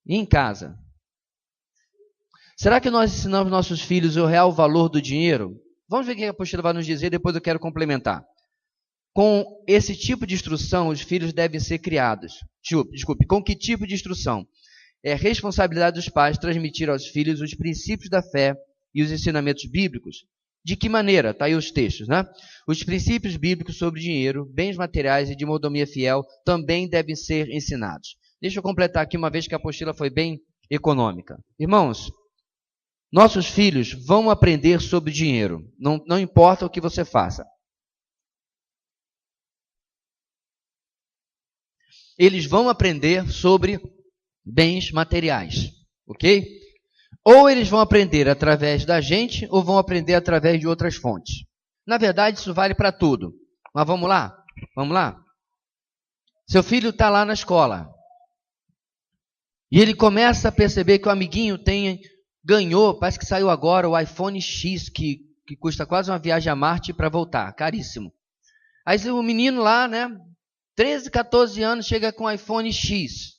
E em casa? Será que nós ensinamos nossos filhos o real valor do dinheiro? Vamos ver o que a apostila vai nos dizer, depois eu quero complementar. Com esse tipo de instrução, os filhos devem ser criados. Desculpe, com que tipo de instrução? É responsabilidade dos pais transmitir aos filhos os princípios da fé e os ensinamentos bíblicos. De que maneira? Está aí os textos, né? Os princípios bíblicos sobre dinheiro, bens materiais e de mordomia fiel também devem ser ensinados. Deixa eu completar aqui, uma vez que a apostila foi bem econômica. Irmãos, nossos filhos vão aprender sobre dinheiro, não importa o que você faça. Eles vão aprender sobre bens materiais, ok? Ou eles vão aprender através da gente, ou vão aprender através de outras fontes. Na verdade, isso vale para tudo. Mas vamos lá? Vamos lá? Seu filho está lá na escola. E ele começa a perceber que o amiguinho ganhou, parece que saiu agora, o iPhone X, que custa quase uma viagem a Marte para voltar, caríssimo. Aí o menino lá, né, 13, 14 anos, chega com o iPhone X.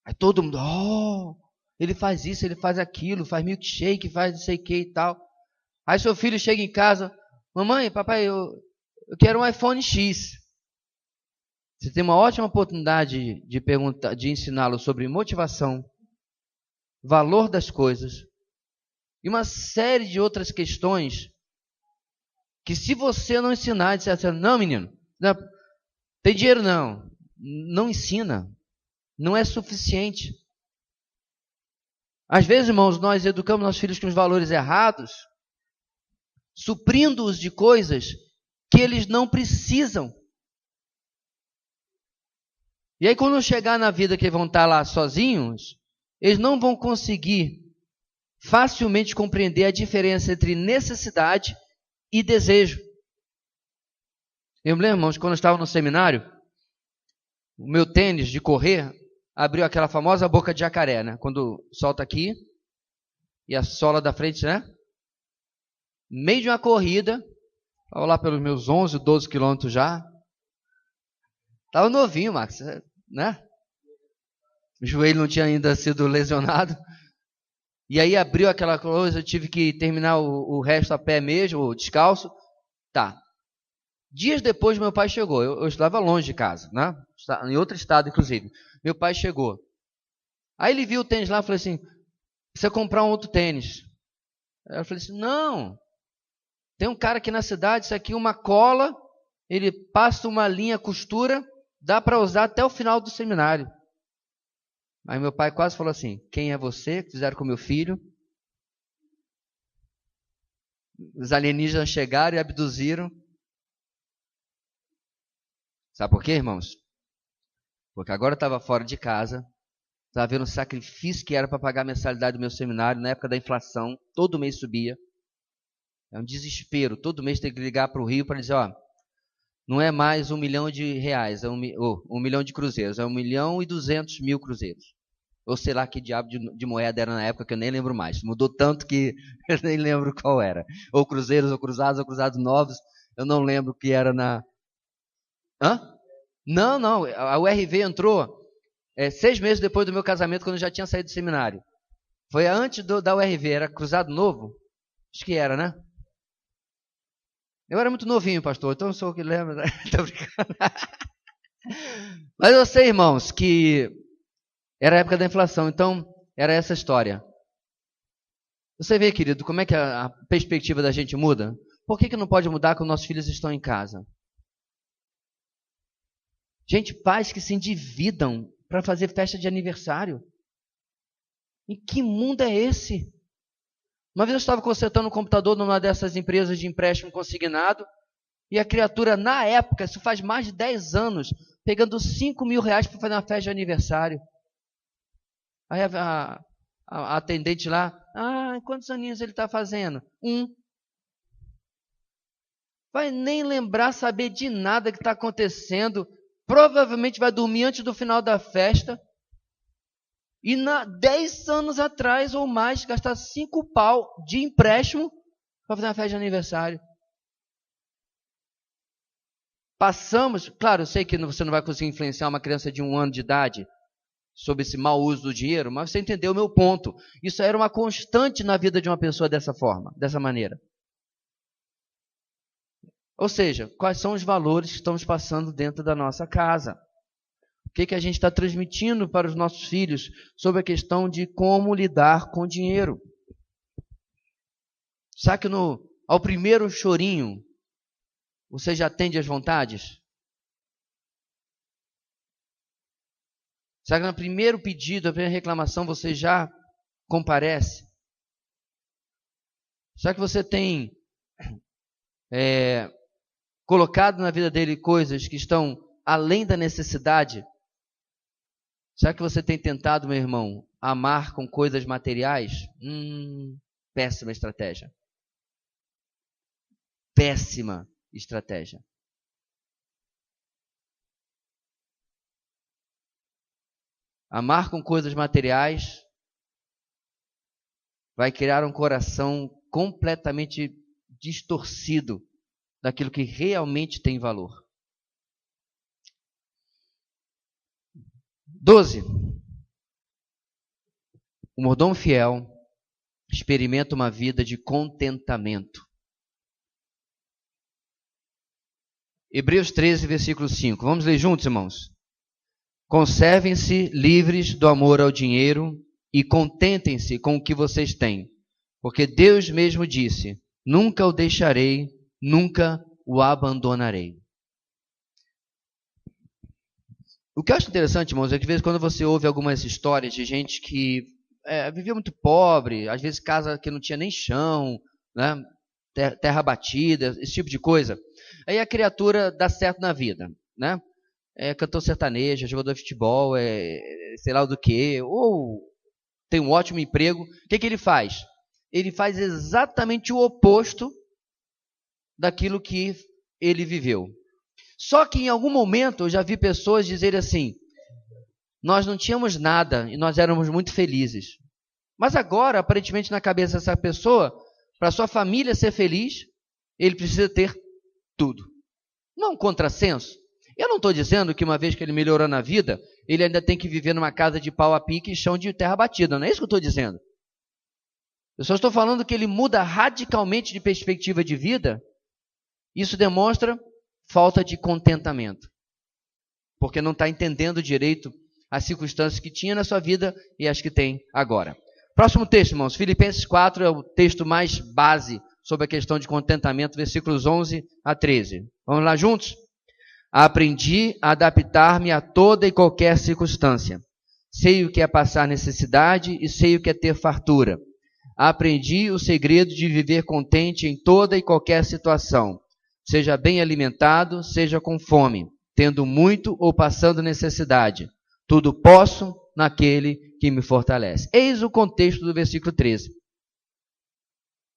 Aí todo mundo, ele faz isso, ele faz aquilo, faz milkshake, faz não sei o que e tal. Aí seu filho chega em casa, mamãe, papai, eu quero um iPhone X. Você tem uma ótima oportunidade de ensiná-lo sobre motivação, valor das coisas e uma série de outras questões que, se você não ensinar, disser assim, não, menino, não, tem dinheiro não ensina, não é suficiente. Às vezes, irmãos, nós educamos nossos filhos com os valores errados, suprindo-os de coisas que eles não precisam. E aí, quando chegar na vida que vão estar lá sozinhos, eles não vão conseguir facilmente compreender a diferença entre necessidade e desejo. Eu me lembro, irmãos, quando eu estava no seminário, o meu tênis de correr abriu aquela famosa boca de jacaré, né? Quando solta aqui e a sola da frente, né? No meio de uma corrida, estava lá pelos meus 11, 12 quilômetros já. Estava novinho, Max, né? O joelho não tinha ainda sido lesionado. E aí abriu aquela coisa, eu tive que terminar o resto a pé mesmo, descalço. Tá. Dias depois, meu pai chegou. Eu estava longe de casa, né? Em outro estado, inclusive. Meu pai chegou. Aí ele viu o tênis lá e falou assim, precisa comprar um outro tênis. Aí eu falei assim, não. Tem um cara aqui na cidade, isso aqui é uma cola, ele passa uma linha, costura, dá para usar até o final do seminário. Aí meu pai quase falou assim, quem é você que fizeram com meu filho? Os alienígenas chegaram e abduziram. Sabe por quê, irmãos? Porque agora eu estava fora de casa, estava vendo o sacrifício que era para pagar a mensalidade do meu seminário, na época da inflação, todo mês subia. É um desespero, todo mês tem que ligar para o Rio para dizer, não é mais R$1 milhão, é 1 milhão de cruzeiros, é 1.200.000 cruzeiros. Ou sei lá que diabo de moeda era na época, que eu nem lembro mais. Mudou tanto que eu nem lembro qual era. Ou cruzeiros, ou cruzados novos, eu não lembro o que era na... Hã? Não, a URV entrou 6 meses depois do meu casamento, quando eu já tinha saído do seminário. Foi antes da URV, era cruzado novo? Acho que era, né? Eu era muito novinho, pastor, então eu sou o que lembra. Tô brincando. Mas eu sei, irmãos, que era a época da inflação, então era essa história. Você vê, querido, como é que a perspectiva da gente muda? Por que não pode mudar quando nossos filhos estão em casa? Gente, pais que se endividam para fazer festa de aniversário. Em que mundo é esse? Uma vez eu estava consertando um computador numa dessas empresas de empréstimo consignado, e a criatura, na época, isso faz mais de 10 anos, pegando 5 mil reais para fazer uma festa de aniversário. Aí a atendente lá, quantos aninhos ele está fazendo? 1. Vai nem lembrar, saber de nada que está acontecendo. Provavelmente vai dormir antes do final da festa. E 10 anos atrás ou mais, gastar 5 pau de empréstimo para fazer uma festa de aniversário. Passamos, claro, eu sei que você não vai conseguir influenciar uma criança de 1 ano de idade sobre esse mau uso do dinheiro, mas você entendeu o meu ponto. Isso era uma constante na vida de uma pessoa dessa forma, dessa maneira. Ou seja, quais são os valores que estamos passando dentro da nossa casa? O que a gente está transmitindo para os nossos filhos sobre a questão de como lidar com o dinheiro? Será que ao primeiro chorinho, você já atende às vontades? Será que no primeiro pedido, a primeira reclamação, você já comparece? Será que você tem colocado na vida dele coisas que estão além da necessidade? Será que você tem tentado, meu irmão, amar com coisas materiais? Péssima estratégia. Péssima estratégia. Amar com coisas materiais vai criar um coração completamente distorcido daquilo que realmente tem valor. 12. O mordomo fiel experimenta uma vida de contentamento. Hebreus 13, versículo 5. Vamos ler juntos, irmãos? Conservem-se livres do amor ao dinheiro e contentem-se com o que vocês têm, porque Deus mesmo disse: nunca o deixarei, nunca o abandonarei. O que eu acho interessante, irmãos, é que de vez em quando você ouve algumas histórias de gente que vivia muito pobre, às vezes casa que não tinha nem chão, né? Terra batida, esse tipo de coisa. Aí a criatura dá certo na vida, né? Cantor sertanejo, jogador de futebol, sei lá do que, ou tem um ótimo emprego. O que ele faz? Ele faz exatamente o oposto daquilo que ele viveu. Só que em algum momento eu já vi pessoas dizerem assim: nós não tínhamos nada e nós éramos muito felizes. Mas agora, aparentemente na cabeça dessa pessoa, para sua família ser feliz, ele precisa ter tudo. Não é um contrassenso? Eu não estou dizendo que uma vez que ele melhorou na vida, ele ainda tem que viver numa casa de pau a pique e chão de terra batida. Não é isso que eu estou dizendo. Eu só estou falando que ele muda radicalmente de perspectiva de vida. Isso demonstra falta de contentamento, porque não está entendendo direito as circunstâncias que tinha na sua vida e as que tem agora. Próximo texto, irmãos, Filipenses 4 é o texto mais base sobre a questão de contentamento, versículos 11 a 13. Vamos lá juntos? Aprendi a adaptar-me a toda e qualquer circunstância. Sei o que é passar necessidade e sei o que é ter fartura. Aprendi o segredo de viver contente em toda e qualquer situação. Seja bem alimentado, seja com fome, tendo muito ou passando necessidade. Tudo posso naquele que me fortalece. Eis o contexto do versículo 13.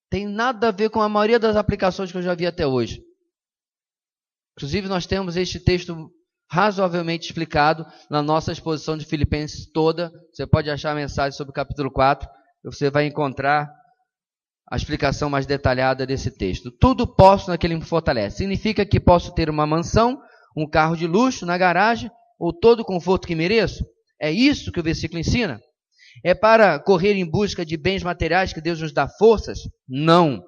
Tem nada a ver com a maioria das aplicações que eu já vi até hoje. Inclusive, nós temos este texto razoavelmente explicado na nossa exposição de Filipenses toda. Você pode achar a mensagem sobre o capítulo 4, e você vai encontrar a explicação mais detalhada desse texto. Tudo posso naquele que me fortalece. Significa que posso ter uma mansão, um carro de luxo na garagem, ou todo o conforto que mereço? É isso que o versículo ensina? É para correr em busca de bens materiais que Deus nos dá forças? Não.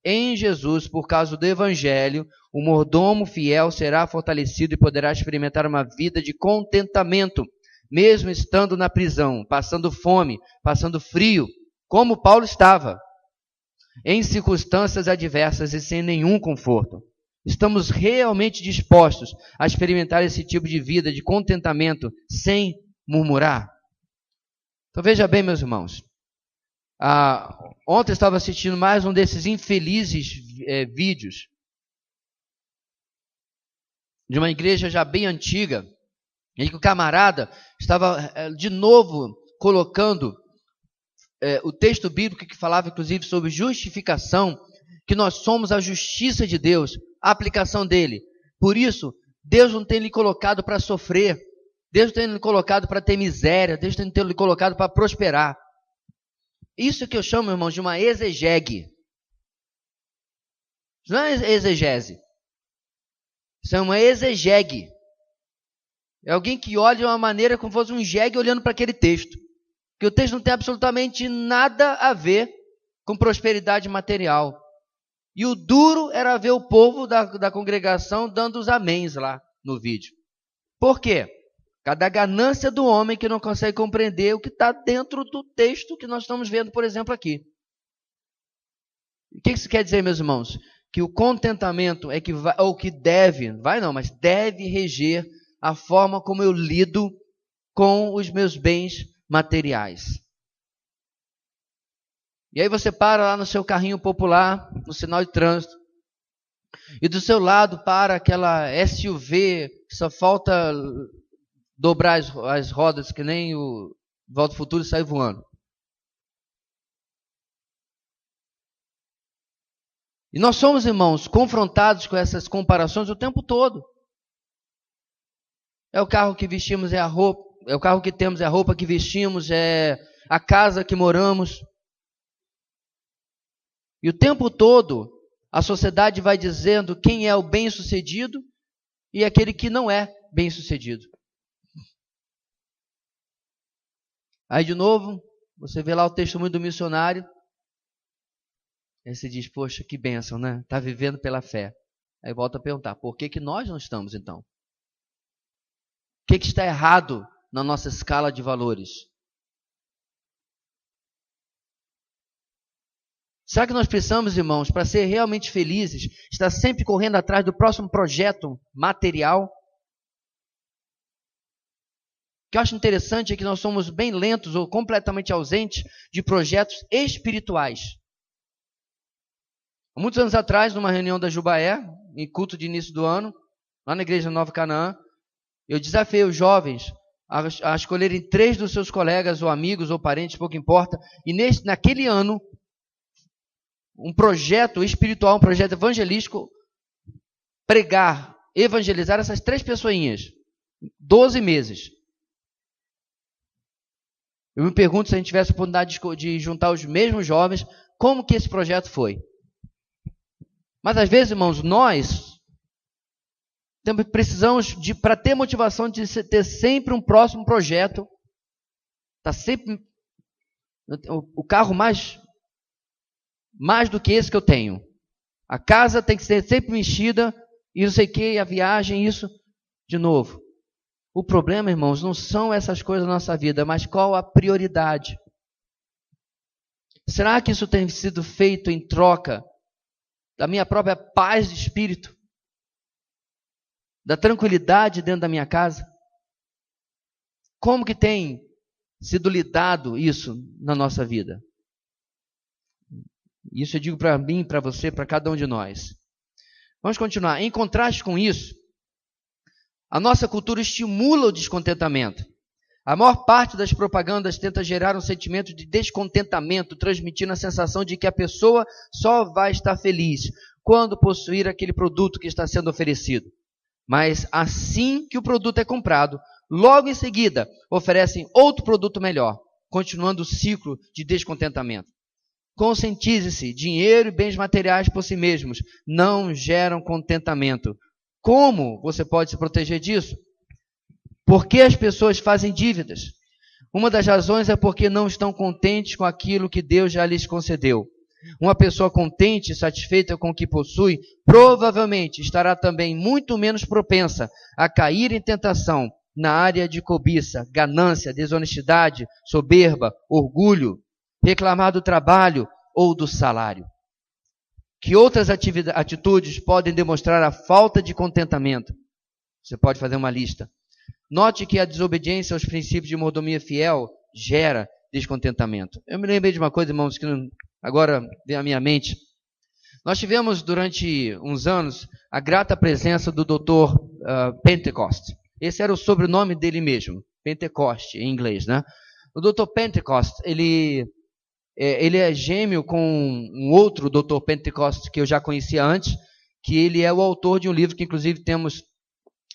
Em Jesus, por causa do Evangelho, o mordomo fiel será fortalecido e poderá experimentar uma vida de contentamento, mesmo estando na prisão, passando fome, passando frio, como Paulo estava, em circunstâncias adversas e sem nenhum conforto. Estamos realmente dispostos a experimentar esse tipo de vida de contentamento sem murmurar? Então veja bem, meus irmãos. Ontem eu estava assistindo mais um desses infelizes vídeos de uma igreja já bem antiga, em que o camarada estava de novo colocando o texto bíblico que falava inclusive sobre justificação, que nós somos a justiça de Deus, a aplicação dele. Por isso, Deus não tem lhe colocado para sofrer, Deus tem lhe colocado para ter miséria, Deus tem lhe colocado para prosperar. Isso que eu chamo, irmãos, de uma exegese. Isso não é exegese. Isso é uma exegese. É alguém que olha de uma maneira como se fosse um jegue olhando para aquele texto. Que o texto não tem absolutamente nada a ver com prosperidade material. E o duro era ver o povo da congregação dando os améns lá no vídeo. Por quê? Cada ganância do homem que não consegue compreender o que está dentro do texto que nós estamos vendo, por exemplo, aqui. O que isso quer dizer, meus irmãos? Que o contentamento é que vai, ou que deve, vai não, mas deve reger a forma como eu lido com os meus bens materiais. E aí você para lá no seu carrinho popular, no sinal de trânsito, e do seu lado para aquela SUV que só falta dobrar as rodas, que nem o Volta ao Futuro, e sair voando. E nós somos, irmãos, confrontados com essas comparações o tempo todo. É o carro que vestimos, é a roupa, é o carro que temos, é a roupa que vestimos, é a casa que moramos. E o tempo todo a sociedade vai dizendo quem é o bem-sucedido e aquele que não é bem-sucedido. Aí de novo, você vê lá o testemunho do missionário. Aí você diz, poxa, que bênção, né? Está vivendo pela fé. Aí volta a perguntar, por que nós não estamos então? O que está errado na nossa escala de valores? Será que nós precisamos, irmãos, para ser realmente felizes, estar sempre correndo atrás do próximo projeto material? O que eu acho interessante é que nós somos bem lentos ou completamente ausentes de projetos espirituais. Há muitos anos atrás, numa reunião da Jubaé, em culto de início do ano, lá na igreja Nova Canaã, eu desafiei os jovens a escolherem 3 dos seus colegas ou amigos ou parentes, pouco importa, e naquele ano, um projeto espiritual, um projeto evangelístico, pregar, evangelizar essas 3 pessoinhas, 12 meses. Eu me pergunto se a gente tivesse a oportunidade de juntar os mesmos jovens, como que esse projeto foi? Mas às vezes, irmãos, nós precisamos, para ter motivação de ter sempre um próximo projeto, está sempre o carro mais do que esse que eu tenho. A casa tem que ser sempre mexida, e não sei o que, a viagem, isso, de novo. O problema, irmãos, não são essas coisas na nossa vida, mas qual a prioridade? Será que isso tem sido feito em troca da minha própria paz de espírito? Da tranquilidade dentro da minha casa? Como que tem sido lidado isso na nossa vida? Isso eu digo para mim, para você, para cada um de nós. Vamos continuar. Em contraste com isso, a nossa cultura estimula o descontentamento. A maior parte das propagandas tenta gerar um sentimento de descontentamento, transmitindo a sensação de que a pessoa só vai estar feliz quando possuir aquele produto que está sendo oferecido. Mas assim que o produto é comprado, logo em seguida oferecem outro produto melhor, continuando o ciclo de descontentamento. Conscientize-se, dinheiro e bens materiais por si mesmos não geram contentamento. Como você pode se proteger disso? Por que as pessoas fazem dívidas? Uma das razões é porque não estão contentes com aquilo que Deus já lhes concedeu. Uma pessoa contente e satisfeita com o que possui, provavelmente estará também muito menos propensa a cair em tentação na área de cobiça, ganância, desonestidade, soberba, orgulho, reclamar do trabalho ou do salário. Que outras atitudes podem demonstrar a falta de contentamento? Você pode fazer uma lista. Note que a desobediência aos princípios de mordomia fiel gera descontentamento. Eu me lembrei de uma coisa, irmãos, que agora vem à minha mente. Nós tivemos durante uns anos a grata presença do Dr. Pentecost. Esse era o sobrenome dele mesmo, Pentecoste em inglês, né? O Dr. Pentecost, ele é gêmeo com um outro Dr. Pentecost que eu já conhecia antes, que ele é o autor de um livro que inclusive temos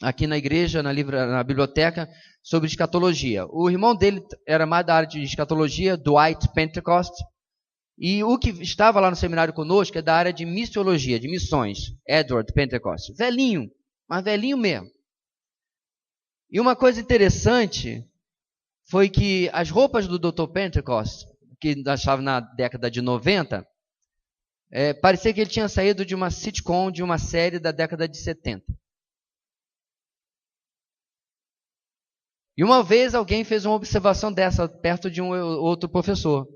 aqui na igreja, na biblioteca, sobre escatologia. O irmão dele era mais da área de escatologia, Dwight Pentecost, e o que estava lá no seminário conosco é da área de missiologia, de missões, Edward Pentecost. Velhinho, mas velhinho mesmo. E uma coisa interessante foi que as roupas do Dr. Pentecost, que nós estávamos na década de 90, parecia que ele tinha saído de uma sitcom, de uma série da década de 70. E uma vez alguém fez uma observação dessa perto de um outro professor.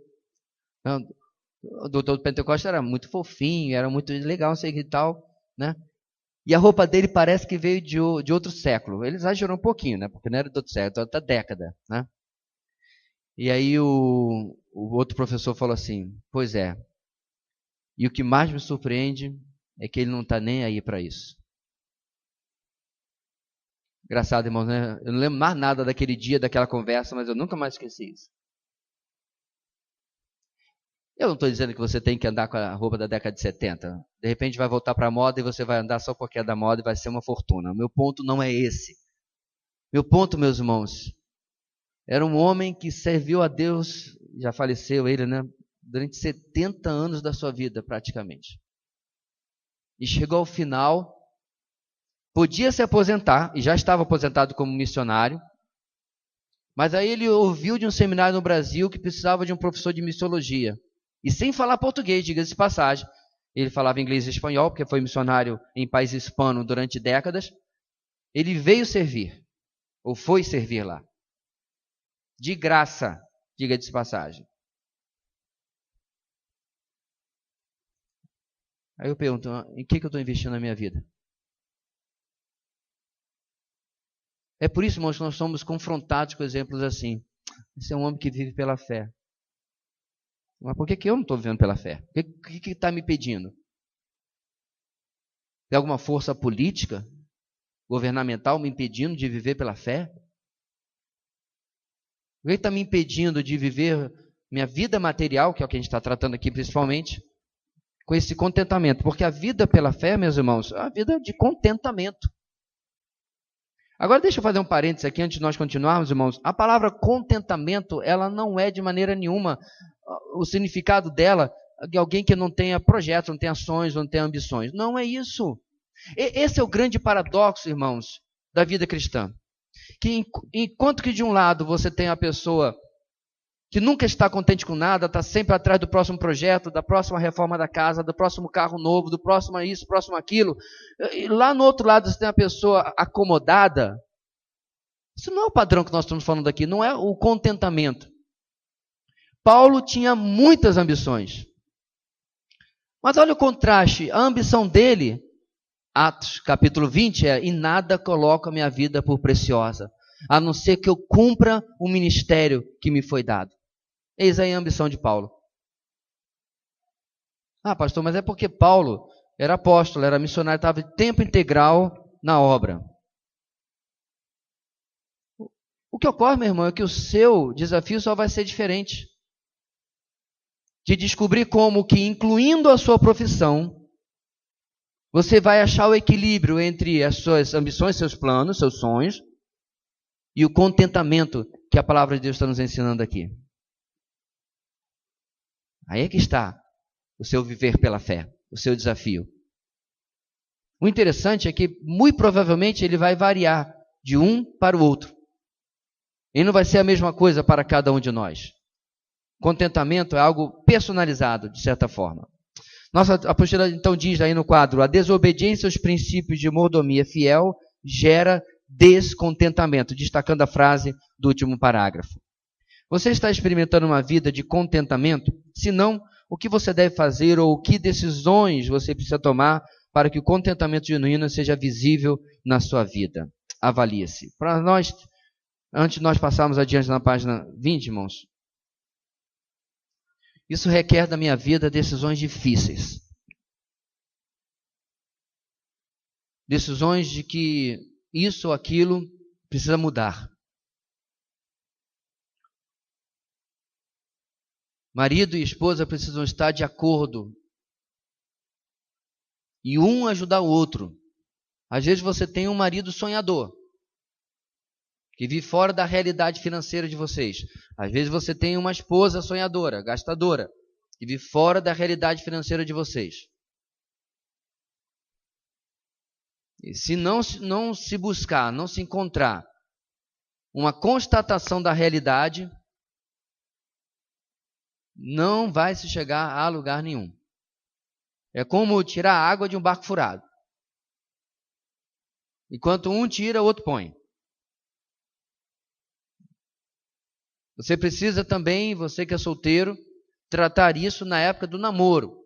O doutor Pentecoste era muito fofinho, era muito legal, não sei o que e tal, né? E a roupa dele parece que veio de outro século. Ele exagerou um pouquinho, né? Porque não era do outro século, era outra década, né? E aí o outro professor falou assim, pois é, e o que mais me surpreende é que ele não está nem aí para isso. Engraçado, irmãos, né? Eu não lembro mais nada daquele dia, daquela conversa, mas eu nunca mais esqueci isso. Eu não estou dizendo que você tem que andar com a roupa da década de 70. De repente vai voltar para a moda e você vai andar só porque é da moda e vai ser uma fortuna. Meu ponto não é esse. Meu ponto, meus irmãos, era um homem que serviu a Deus, já faleceu ele, né? Durante 70 anos da sua vida, praticamente. E chegou ao final, podia se aposentar, e já estava aposentado como missionário, mas aí ele ouviu de um seminário no Brasil que precisava de um professor de missiologia. E sem falar português, diga-se de passagem. Ele falava inglês e espanhol, porque foi missionário em país hispano durante décadas. Ele veio servir, ou foi servir lá. De graça, diga-se de passagem. Aí eu pergunto, em que eu estou investindo na minha vida? É por isso, irmãos, que nós somos confrontados com exemplos assim. Esse é um homem que vive pela fé. Mas por que eu não estou vivendo pela fé? O que está me impedindo? Tem alguma força política, governamental me impedindo de viver pela fé? O que está me impedindo de viver minha vida material, que é o que a gente está tratando aqui principalmente, com esse contentamento? Porque a vida pela fé, meus irmãos, é uma vida de contentamento. Agora deixa eu fazer um parênteses aqui antes de nós continuarmos, irmãos. A palavra contentamento, ela não é de maneira nenhuma o significado dela de alguém que não tenha projetos, não tenha sonhos, não tenha ambições. Não é isso. Esse é o grande paradoxo, irmãos, da vida cristã. Que enquanto que de um lado você tem a pessoa que nunca está contente com nada, está sempre atrás do próximo projeto, da próxima reforma da casa, do próximo carro novo, do próximo isso, próximo aquilo. E lá no outro lado você tem a pessoa acomodada. Isso não é o padrão que nós estamos falando aqui, não é o contentamento. Paulo tinha muitas ambições. Mas olha o contraste, a ambição dele, Atos capítulo 20, em nada coloco a minha vida por preciosa, a não ser que eu cumpra o ministério que me foi dado. Eis aí a ambição de Paulo. Ah, pastor, mas é porque Paulo era apóstolo, era missionário, estava de tempo integral na obra. O que ocorre, meu irmão, é que o seu desafio só vai ser diferente. De descobrir como que, incluindo a sua profissão, você vai achar o equilíbrio entre as suas ambições, seus planos, seus sonhos, e o contentamento que a palavra de Deus está nos ensinando aqui. Aí é que está o seu viver pela fé, o seu desafio. O interessante é que, muito provavelmente, ele vai variar de um para o outro. Ele não vai ser a mesma coisa para cada um de nós. Contentamento é algo personalizado, de certa forma. Nossa apostila então diz aí no quadro, a desobediência aos princípios de mordomia fiel gera descontentamento, destacando a frase do último parágrafo. Você está experimentando uma vida de contentamento? Se não, o que você deve fazer ou que decisões você precisa tomar para que o contentamento genuíno seja visível na sua vida? Avalie-se. Para nós, antes de nós passarmos adiante na página 20, irmãos, Isso requer da minha vida decisões difíceis. Decisões de que isso ou aquilo precisa mudar. Marido e esposa precisam estar de acordo. E um ajudar o outro. Às vezes você tem um marido sonhador, que vive fora da realidade financeira de vocês. Às vezes você tem uma esposa sonhadora, gastadora, que vive fora da realidade financeira de vocês. E se não se buscar, não se encontrar uma constatação da realidade, não vai se chegar a lugar nenhum. É como tirar a água de um barco furado. Enquanto um tira, o outro põe. Você precisa também, você que é solteiro, tratar isso na época do namoro.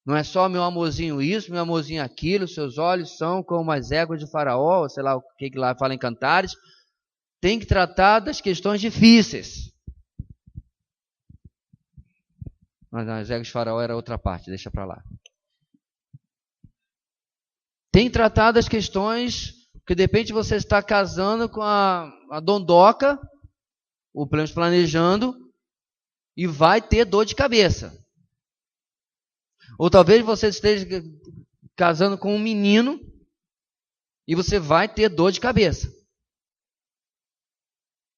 Não é só meu amorzinho isso, meu amorzinho aquilo, seus olhos são como as éguas de Faraó, ou sei lá o que lá fala em Cantares. Tem que tratar das questões difíceis. Mas as éguas de Faraó era outra parte, deixa para lá. Tem que tratar das questões que de repente você está casando com a dondoca, o planejando, e vai ter dor de cabeça. Ou talvez você esteja casando com um menino e você vai ter dor de cabeça.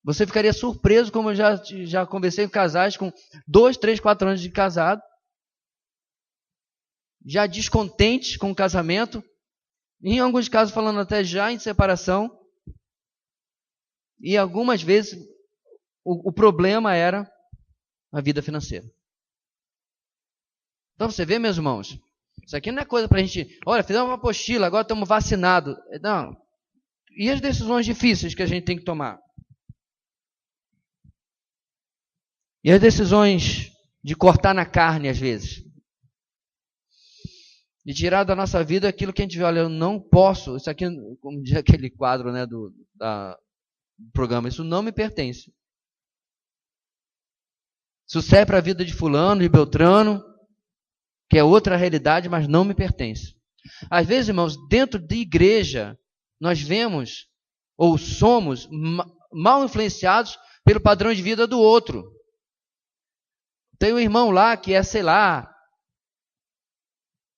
Você ficaria surpreso, como eu já conversei com casais com 2, 3, 4 anos de casado, já descontentes com o casamento, em alguns casos falando até já em separação, e algumas vezes o problema era a vida financeira. Então você vê, meus irmãos, isso aqui não é coisa para a gente, olha, fizemos uma apostila, agora estamos vacinados. Não. E as decisões difíceis que a gente tem que tomar? E as decisões de cortar na carne, às vezes. De tirar da nossa vida aquilo que a gente vê, olha, eu não posso, isso aqui, como diz aquele quadro, né, do programa, isso não me pertence. Isso serve para a vida de fulano, de Beltrano, que é outra realidade, mas não me pertence. Às vezes, irmãos, dentro de igreja, nós vemos ou somos mal influenciados pelo padrão de vida do outro. Tem um irmão lá que é, sei lá,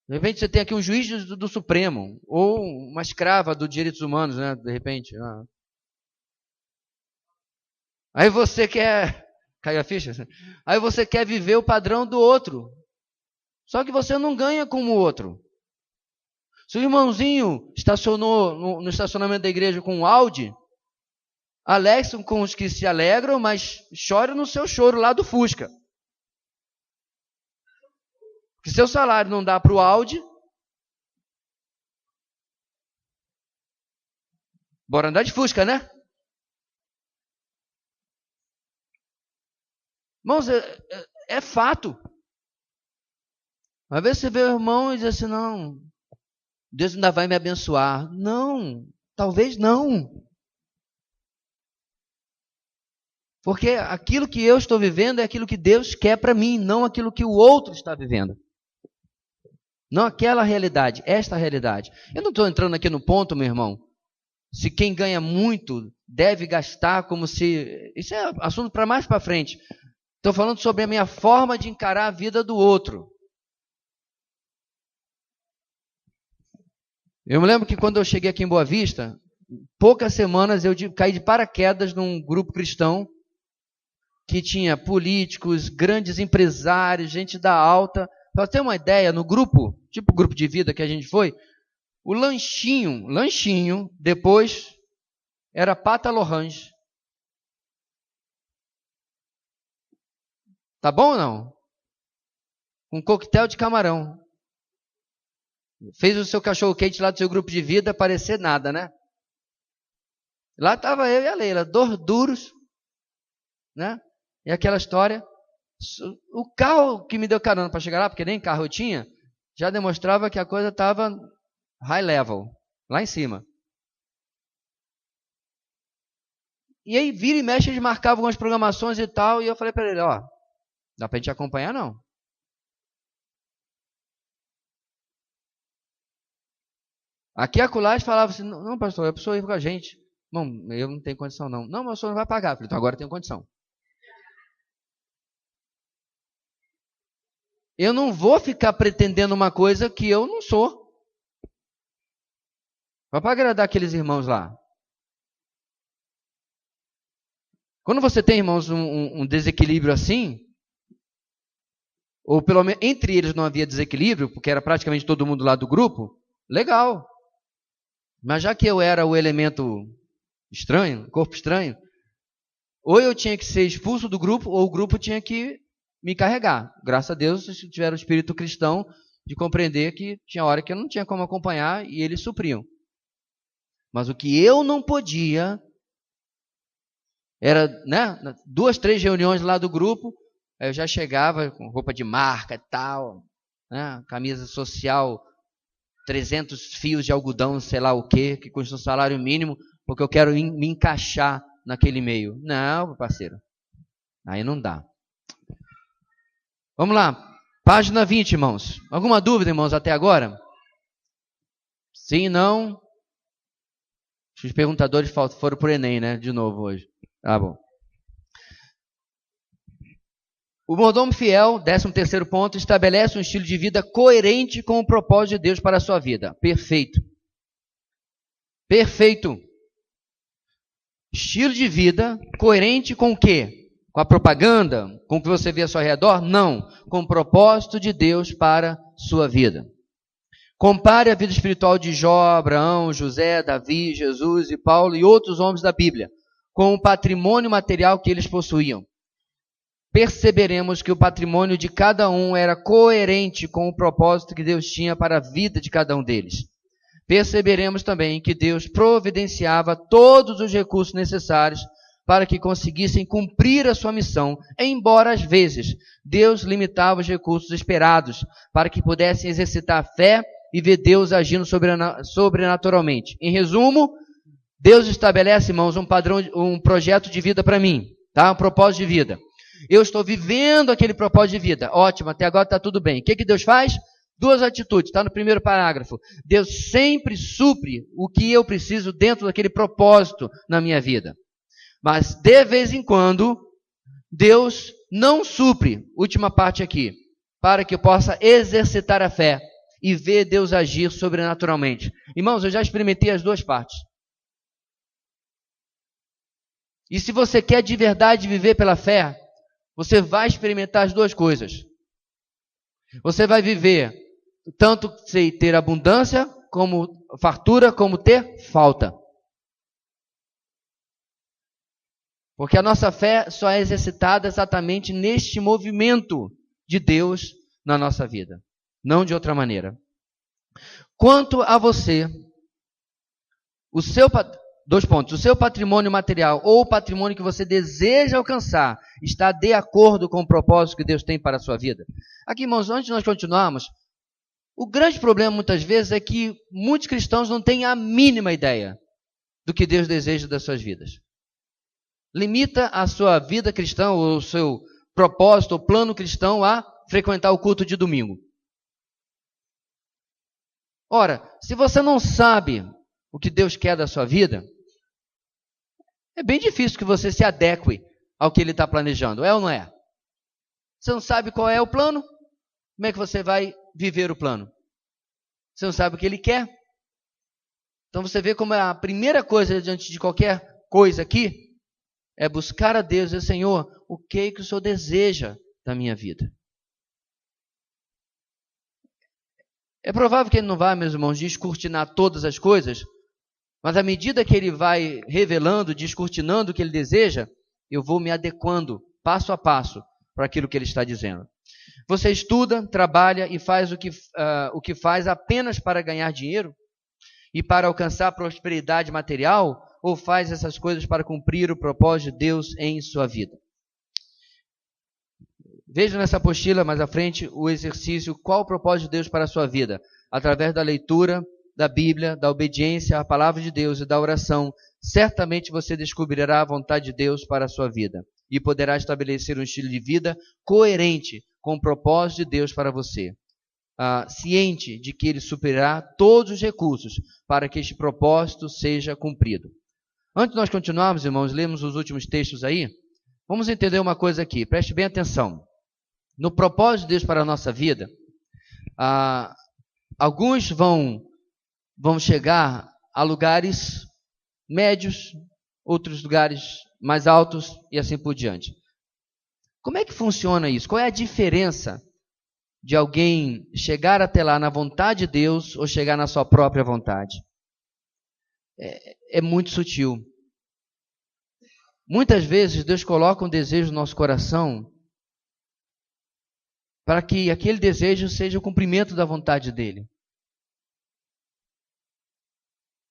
de repente você tem aqui um juiz do Supremo, ou uma escrava dos direitos humanos, né, de repente. Aí você quer... Caiu a ficha? Aí você quer viver o padrão do outro. Só que você não ganha como o outro. Se o irmãozinho estacionou no estacionamento da igreja com um Audi, alegre com os que se alegram, mas chora no seu choro lá do Fusca. Porque seu salário não dá para o Audi, bora andar de Fusca, né? Irmãos, é fato. Às vezes você vê o irmão e diz assim, não, Deus ainda vai me abençoar. Não, talvez não. Porque aquilo que eu estou vivendo é aquilo que Deus quer para mim, não aquilo que o outro está vivendo. Não aquela realidade, esta realidade. Eu não estou entrando aqui no ponto, meu irmão, se quem ganha muito deve gastar como se... Isso é assunto para mais para frente. Estou falando sobre a minha forma de encarar a vida do outro. Eu me lembro que quando eu cheguei aqui em Boa Vista, poucas semanas eu caí de paraquedas num grupo cristão que tinha políticos, grandes empresários, gente da alta. Para ter uma ideia, no grupo, tipo grupo de vida que a gente foi, o lanchinho, depois era pata Lorange. Tá bom ou não? Um coquetel de camarão. Fez o seu cachorro quente lá do seu grupo de vida parecer nada, né? Lá estava eu e a Leila, dois duros, né? E aquela história. O carro que me deu carona para chegar lá, porque nem carro eu tinha, já demonstrava que a coisa estava high level, lá em cima. E aí, vira e mexe, eles marcavam algumas programações e tal, e eu falei para ele, ó, Dá para a gente acompanhar, não? Aqui a Culais falava assim, não, pastor, a pessoa ir com a gente. Bom, eu não tenho condição, não. Não, mas o senhor não vai pagar. Eu falei, então agora eu tenho condição. Eu não vou ficar pretendendo uma coisa que eu não sou. Só para agradar aqueles irmãos lá. Quando você tem, irmãos, um desequilíbrio assim, ou pelo menos entre eles não havia desequilíbrio, porque era praticamente todo mundo lá do grupo, legal. Mas já que eu era o elemento estranho, corpo estranho, ou eu tinha que ser expulso do grupo, ou o grupo tinha que me carregar. Graças a Deus, tiveram o espírito cristão de compreender que tinha hora que eu não tinha como acompanhar e eles supriam. Mas o que eu não podia era, né, 2, 3 reuniões lá do grupo, eu já chegava com roupa de marca e tal, né, camisa social, 300 fios de algodão, sei lá o quê, que custa um salário mínimo, porque eu quero me encaixar naquele meio. Não, parceiro, aí não dá. Vamos lá, página 20, irmãos. Alguma dúvida, irmãos, até agora? Sim, não? Os perguntadores foram para o Enem, né, de novo hoje. Tá bom. O mordomo fiel, 13º ponto, estabelece um estilo de vida coerente com o propósito de Deus para a sua vida. Perfeito. Perfeito. Estilo de vida coerente com o quê? Com a propaganda? Com o que você vê ao seu redor? Não. Com o propósito de Deus para a sua vida. Compare a vida espiritual de Jó, Abraão, José, Davi, Jesus e Paulo e outros homens da Bíblia, com o patrimônio material que eles possuíam. Perceberemos que o patrimônio de cada um era coerente com o propósito que Deus tinha para a vida de cada um deles. Perceberemos também que Deus providenciava todos os recursos necessários para que conseguissem cumprir a sua missão, embora às vezes Deus limitava os recursos esperados para que pudessem exercitar a fé e ver Deus agindo sobrenaturalmente. Em resumo, Deus estabelece, irmãos, um padrão, um projeto de vida para mim, tá? Um propósito de vida. Eu estou vivendo aquele propósito de vida. Ótimo, até agora está tudo bem. O que Deus faz? 2 atitudes, está no primeiro parágrafo. Deus sempre supre o que eu preciso dentro daquele propósito na minha vida. Mas, de vez em quando, Deus não supre, última parte aqui, para que eu possa exercitar a fé e ver Deus agir sobrenaturalmente. Irmãos, eu já experimentei as duas partes. E se você quer de verdade viver pela fé, você vai experimentar as duas coisas. Você vai viver tanto sem ter abundância, como fartura, como ter falta. Porque a nossa fé só é exercitada exatamente neste movimento de Deus na nossa vida. Não de outra maneira. Quanto a você, dois pontos. O seu patrimônio material ou o patrimônio que você deseja alcançar está de acordo com o propósito que Deus tem para a sua vida? Aqui, irmãos, antes de nós continuarmos, o grande problema muitas vezes é que muitos cristãos não têm a mínima ideia do que Deus deseja das suas vidas. Limita a sua vida cristã, ou o seu propósito, ou plano cristão a frequentar o culto de domingo. Ora, se você não sabe o que Deus quer da sua vida, é bem difícil que você se adeque ao que Ele está planejando, é ou não é? Você não sabe qual é o plano? Como é que você vai viver o plano? Você não sabe o que Ele quer? Então você vê como a primeira coisa diante de qualquer coisa aqui é buscar a Deus e dizer, Senhor, o que o Senhor deseja da minha vida? É provável que Ele não vai, meus irmãos, descortinar todas as coisas, mas à medida que Ele vai revelando, descortinando o que Ele deseja, eu vou me adequando passo a passo para aquilo que Ele está dizendo. Você estuda, trabalha e faz o que faz apenas para ganhar dinheiro e para alcançar prosperidade material, ou faz essas coisas para cumprir o propósito de Deus em sua vida? Veja nessa apostila mais à frente o exercício, qual o propósito de Deus para a sua vida? Através da leitura da Bíblia, da obediência à palavra de Deus e da oração, certamente você descobrirá a vontade de Deus para a sua vida. e poderá estabelecer um estilo de vida coerente com o propósito de Deus para você. Ciente de que Ele suprirá todos os recursos para que este propósito seja cumprido. Antes de nós continuarmos, irmãos, lemos os últimos textos aí. Vamos entender uma coisa aqui, preste bem atenção. No propósito de Deus para a nossa vida, alguns vão chegar a lugares médios, outros lugares mais altos e assim por diante. Como é que funciona isso? Qual é a diferença de alguém chegar até lá na vontade de Deus ou chegar na sua própria vontade? É muito sutil. Muitas vezes Deus coloca um desejo no nosso coração para que aquele desejo seja o cumprimento da vontade dele.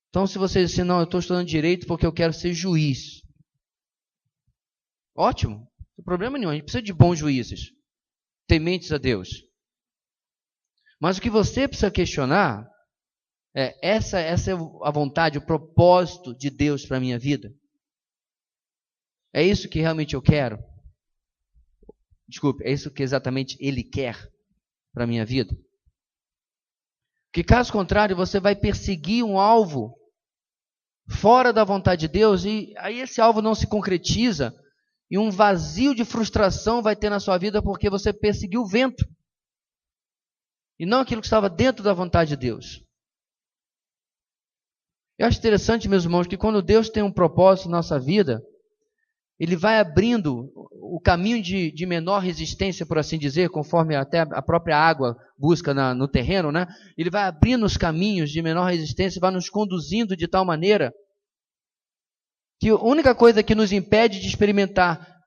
Então, se você disser, não, eu estou estudando direito porque eu quero ser juiz. Ótimo, não tem problema nenhum, a gente precisa de bons juízes, tementes a Deus. Mas o que você precisa questionar essa é a vontade, o propósito de Deus para a minha vida? É isso que realmente eu quero? Desculpe, é isso que exatamente Ele quer para a minha vida? Porque caso contrário, você vai perseguir um alvo fora da vontade de Deus e aí esse alvo não se concretiza e um vazio de frustração vai ter na sua vida porque você perseguiu o vento e não aquilo que estava dentro da vontade de Deus. Eu acho interessante, meus irmãos, que quando Deus tem um propósito na nossa vida, Ele vai abrindo o caminho de menor resistência, por assim dizer, conforme até a própria água busca no terreno, né? Ele vai abrindo os caminhos de menor resistência, vai nos conduzindo de tal maneira que a única coisa que nos impede de experimentar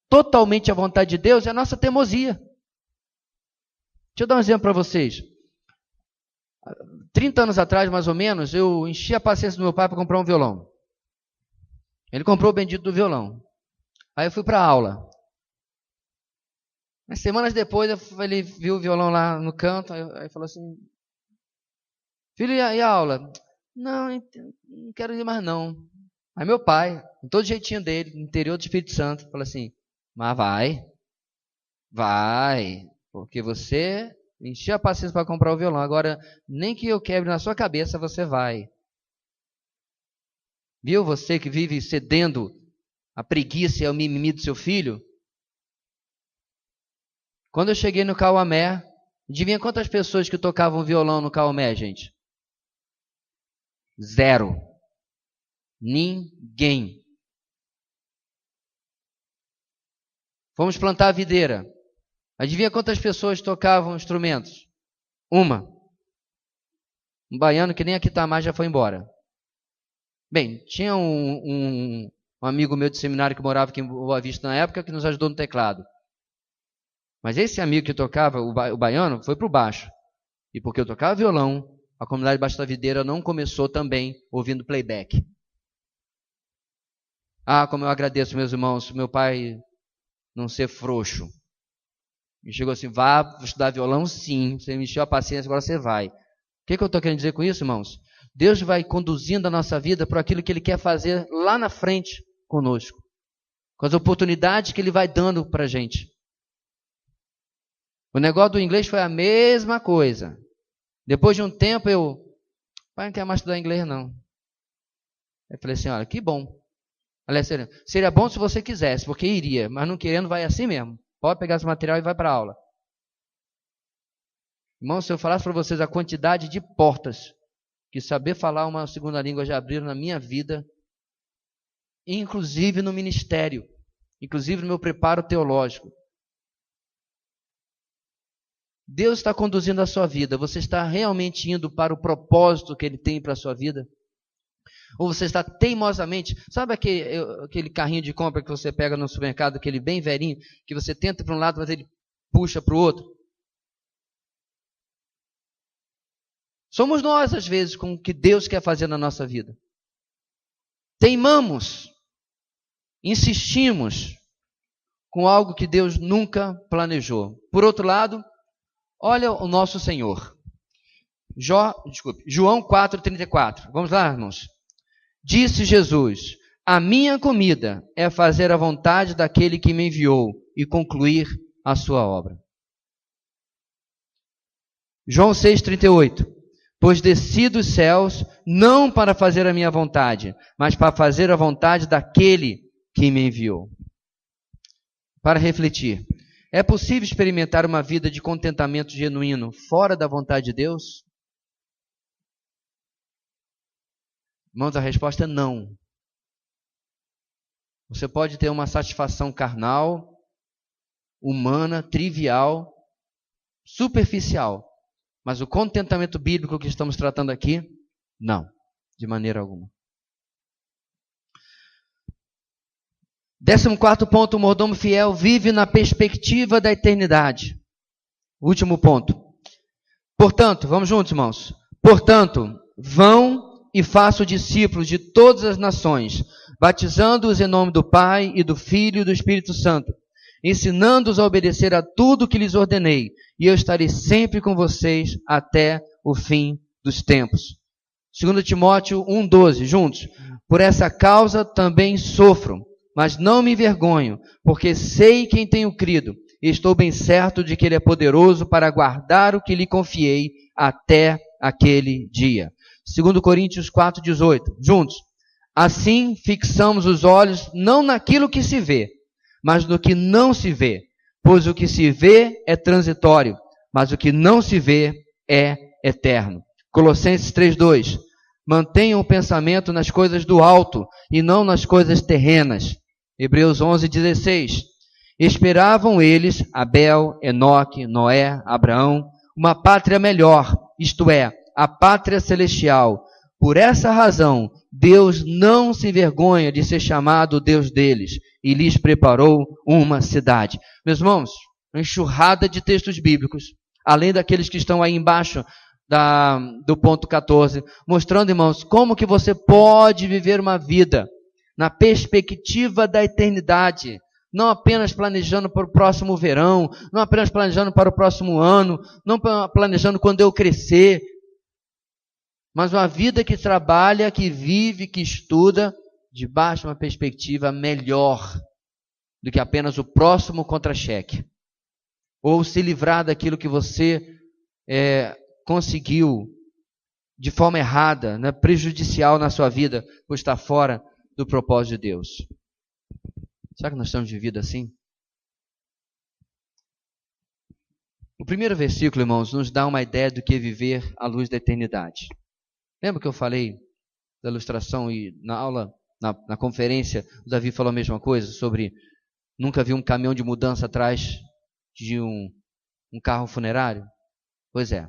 totalmente a vontade de Deus é a nossa teimosia. Deixa eu dar um exemplo para vocês. 30 anos atrás, mais ou menos, eu enchi a paciência do meu pai para comprar um violão. Ele comprou o bendito do violão. Aí eu fui para a aula. Mas semanas depois, ele viu o violão lá no canto, aí falou assim, filho, e a aula? Não quero ir mais não. Aí meu pai, com todo jeitinho dele, no interior do Espírito Santo, falou assim, mas vai, porque você encheu a paciência para comprar o violão, agora nem que eu quebre na sua cabeça, você vai. Viu você que vive cedendo a preguiça e ao mimimi do seu filho? Quando eu cheguei no Cauamé, adivinha quantas pessoas que tocavam violão no Cauamé, gente? 0. Ninguém. Fomos plantar a videira. Adivinha quantas pessoas tocavam instrumentos? 1. Um baiano que nem aqui está mais já foi embora. Bem, tinha um amigo meu de seminário que morava aqui em Boa Vista na época que nos ajudou no teclado. Mas esse amigo que tocava, o baiano, foi para o baixo. E porque eu tocava violão, a comunidade Baixo da Videira não começou também ouvindo playback. Como eu agradeço, meus irmãos, meu pai não ser frouxo. E chegou assim, vá estudar violão sim, você me encheu a paciência, agora você vai. O que eu estou querendo dizer com isso, irmãos? Deus vai conduzindo a nossa vida para aquilo que Ele quer fazer lá na frente conosco. Com as oportunidades que Ele vai dando para a gente. O negócio do inglês foi a mesma coisa. Depois de um tempo pai, não quero mais estudar inglês não. Eu falei assim, olha, que bom. Aliás, seria bom se você quisesse, porque iria, mas não querendo vai assim mesmo. Pode pegar esse material e vai para a aula. Irmão, se eu falasse para vocês a quantidade de portas que saber falar uma segunda língua já abriram na minha vida, inclusive no ministério, inclusive no meu preparo teológico. Deus está conduzindo a sua vida. Você está realmente indo para o propósito que Ele tem para a sua vida? Ou você está teimosamente... Sabe aquele carrinho de compra que você pega no supermercado, aquele bem velhinho, que você tenta para um lado, mas ele puxa para o outro? Somos nós, às vezes, com o que Deus quer fazer na nossa vida. Teimamos, insistimos com algo que Deus nunca planejou. Por outro lado, olha o nosso Senhor. João 4,34. Vamos lá, irmãos. Disse Jesus, A minha comida é fazer a vontade daquele que me enviou e concluir a sua obra. João 6,38. Pois desci dos céus não para fazer a minha vontade, mas para fazer a vontade daquele que me enviou. Para refletir, é possível experimentar uma vida de contentamento genuíno fora da vontade de Deus? Irmãos, a resposta é não. Você pode ter uma satisfação carnal, humana, trivial, superficial, mas o contentamento bíblico que estamos tratando aqui, não, de maneira alguma. 14º ponto, o mordomo fiel vive na perspectiva da eternidade. Último ponto. Portanto, vamos juntos, irmãos. Portanto, vão e façam discípulos de todas as nações, batizando-os em nome do Pai e do Filho e do Espírito Santo, ensinando-os a obedecer a tudo que lhes ordenei, e eu estarei sempre com vocês até o fim dos tempos. 2 Timóteo 1,12, juntos. Por essa causa também sofro, mas não me envergonho, porque sei quem tenho crido, e estou bem certo de que Ele é poderoso para guardar o que lhe confiei até aquele dia. 2 Coríntios 4,18, juntos. Assim fixamos os olhos não naquilo que se vê, mas no que não se vê, pois o que se vê é transitório, mas o que não se vê é eterno. Colossenses 3,2. Mantenham o pensamento nas coisas do alto e não nas coisas terrenas. Hebreus 11,16. Esperavam eles, Abel, Enoque, Noé, Abraão, uma pátria melhor, isto é, a pátria celestial. Por essa razão, Deus não se envergonha de ser chamado Deus deles e lhes preparou uma cidade. Meus irmãos, uma enxurrada de textos bíblicos, além daqueles que estão aí embaixo do ponto 14, mostrando, irmãos, como que você pode viver uma vida na perspectiva da eternidade, não apenas planejando para o próximo verão, não apenas planejando para o próximo ano, não planejando quando eu crescer, mas uma vida que trabalha, que vive, que estuda, debaixo de uma perspectiva melhor do que apenas o próximo contra-cheque, ou se livrar daquilo que você conseguiu de forma errada, né, prejudicial na sua vida, por estar fora do propósito de Deus. Será que nós estamos de vida assim? O primeiro versículo, irmãos, nos dá uma ideia do que é viver à luz da eternidade. Lembra que eu falei da ilustração e na aula, na conferência, o Davi falou a mesma coisa sobre nunca vi um caminhão de mudança atrás de um carro funerário? Pois é.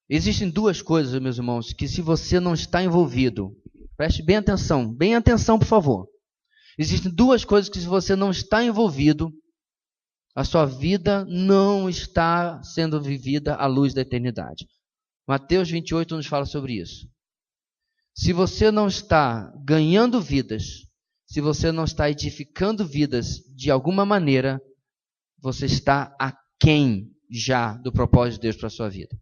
Existem duas coisas, meus irmãos, que se você não está envolvido, preste bem atenção, por favor. Existem duas coisas que se você não está envolvido, a sua vida não está sendo vivida à luz da eternidade. Mateus 28 nos fala sobre isso. Se você não está ganhando vidas, se você não está edificando vidas de alguma maneira, você está aquém já do propósito de Deus para a sua vida.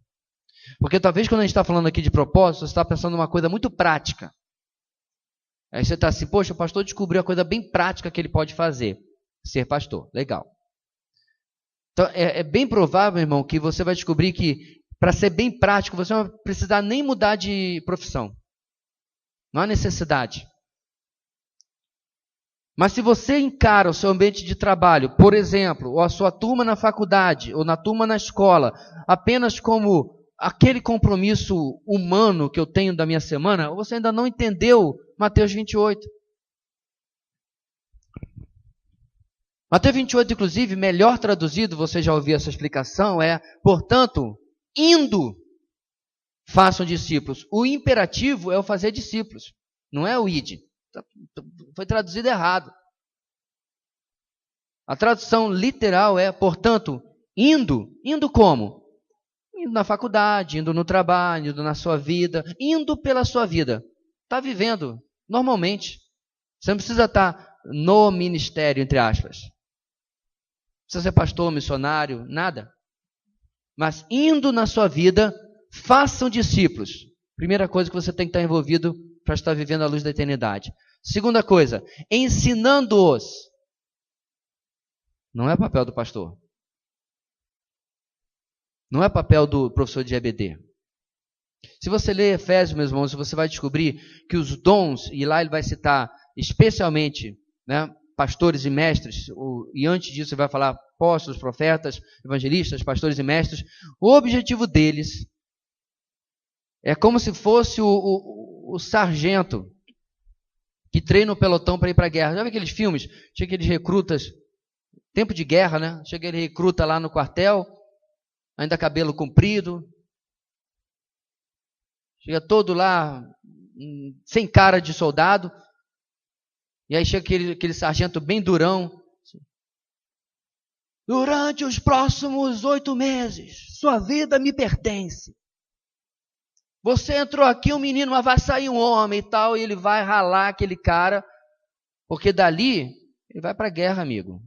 Porque talvez quando a gente está falando aqui de propósito, você está pensando numa coisa muito prática. Aí você está assim, poxa, o pastor descobriu a coisa bem prática que ele pode fazer. Ser pastor, legal. Então é bem provável, irmão, que você vai descobrir que para ser bem prático, você não vai precisar nem mudar de profissão. Não há necessidade. Mas se você encara o seu ambiente de trabalho, por exemplo, ou a sua turma na faculdade, ou na turma na escola, apenas como aquele compromisso humano que eu tenho da minha semana, você ainda não entendeu Mateus 28. Mateus 28, inclusive, melhor traduzido, você já ouviu essa explicação, portanto, indo, façam discípulos. O imperativo é o fazer discípulos, não é o ide. Foi traduzido errado. A tradução literal é, portanto, indo. Indo como? Indo na faculdade, indo no trabalho, indo na sua vida, indo pela sua vida. Está vivendo normalmente. Você não precisa estar no ministério, entre aspas. Não precisa ser pastor, missionário, nada. Mas indo na sua vida, façam discípulos. Primeira coisa que você tem que estar envolvido para estar vivendo a luz da eternidade. Segunda coisa, ensinando-os. Não é papel do pastor. Não é papel do professor de EBD. Se você ler Efésios, meus irmãos, você vai descobrir que os dons, e lá ele vai citar especialmente, né, pastores e mestres, e antes disso ele vai falar apóstolos, profetas, evangelistas, pastores e mestres. O objetivo deles é como se fosse o sargento que treina o pelotão para ir para a guerra. Já viu aqueles filmes? Chega aqueles recrutas, tempo de guerra, né? Chega ele recruta lá no quartel, ainda cabelo comprido, chega todo lá, sem cara de soldado, e aí chega aquele sargento bem durão. Durante os próximos 8 meses, sua vida me pertence. Você entrou aqui, um menino, mas vai sair um homem e tal, e ele vai ralar aquele cara, porque dali ele vai para a guerra, amigo.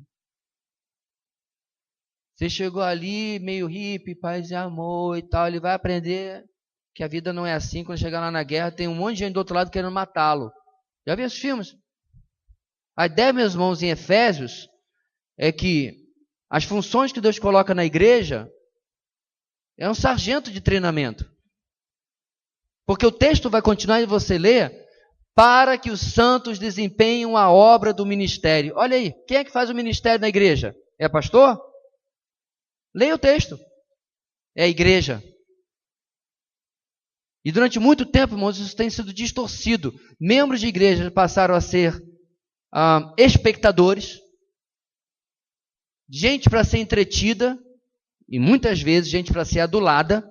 Você chegou ali meio hippie, paz e amor e tal, ele vai aprender que a vida não é assim. Quando chegar lá na guerra, tem um monte de gente do outro lado querendo matá-lo. Já viu esses filmes? A ideia, meus irmãos, em Efésios, é que as funções que Deus coloca na igreja é um sargento de treinamento. Porque o texto vai continuar e você lê, para que os santos desempenhem a obra do ministério. Olha aí, quem é que faz o ministério na igreja? É pastor? Leia o texto. É a igreja. E durante muito tempo, irmãos, isso tem sido distorcido. Membros de igreja passaram a ser espectadores, gente para ser entretida, e muitas vezes gente para ser adulada,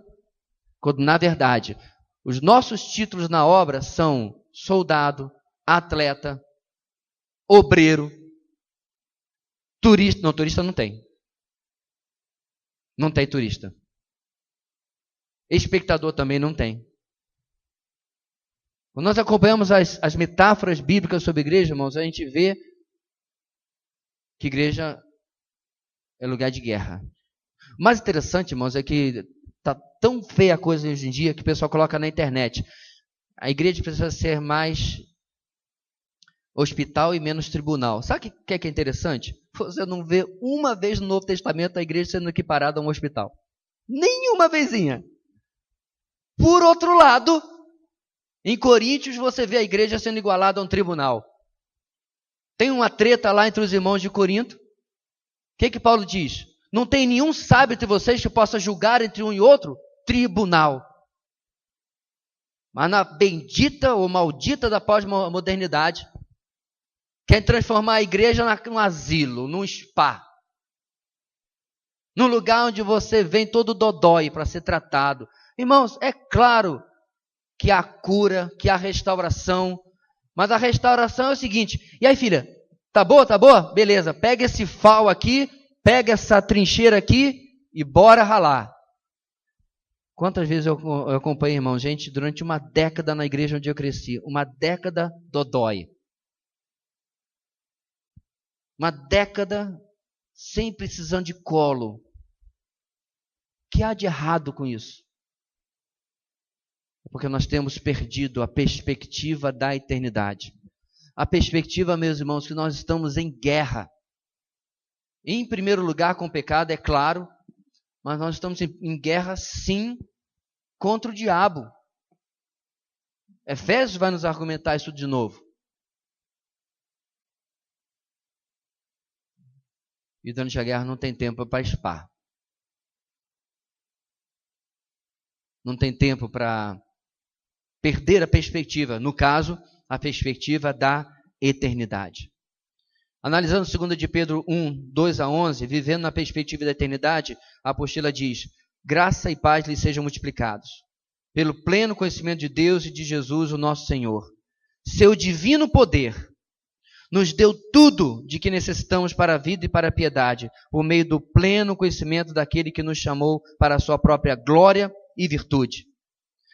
quando na verdade os nossos títulos na obra são soldado, atleta, obreiro, turista. Não, turista não tem. Não tem turista. Espectador também não tem. Quando nós acompanhamos as metáforas bíblicas sobre igreja, irmãos, a gente vê que igreja é lugar de guerra. O mais interessante, irmãos, é que está tão feia a coisa hoje em dia que o pessoal coloca na internet. A igreja precisa ser mais hospital e menos tribunal. Sabe o que é interessante? Você não vê uma vez no Novo Testamento a igreja sendo equiparada a um hospital. Nenhuma vezinha. Por outro lado, em Coríntios você vê a igreja sendo igualada a um tribunal. Tem uma treta lá entre os irmãos de Corinto. O que Paulo diz? Não tem nenhum sábio entre vocês que possa julgar entre um e outro? Tribunal. Mas na bendita ou maldita da pós-modernidade, quer transformar a igreja num asilo, num spa. Num lugar onde você vem todo dodói para ser tratado. Irmãos, é claro que há cura, que há restauração. Mas a restauração é o seguinte. E aí, filha? Tá boa? Tá boa? Beleza. Pega esse fal aqui. Pega essa trincheira aqui e bora ralar. Quantas vezes eu acompanhei, irmão, gente, durante uma década na igreja onde eu cresci. Uma década dodói. Uma década sem precisão de colo. O que há de errado com isso? Porque nós temos perdido a perspectiva da eternidade. A perspectiva, meus irmãos, que nós estamos em guerra. Em primeiro lugar com o pecado, é claro, mas nós estamos em guerra, sim, contra o diabo. Efésios vai nos argumentar isso de novo. E durante a guerra não tem tempo para spa. Não tem tempo para perder a perspectiva. No caso, a perspectiva da eternidade. Analisando 2 de Pedro 1, 2 a 11, vivendo na perspectiva da eternidade, a apostila diz: graça e paz lhes sejam multiplicados, pelo pleno conhecimento de Deus e de Jesus, o nosso Senhor. Seu divino poder nos deu tudo de que necessitamos para a vida e para a piedade, por meio do pleno conhecimento daquele que nos chamou para a sua própria glória e virtude.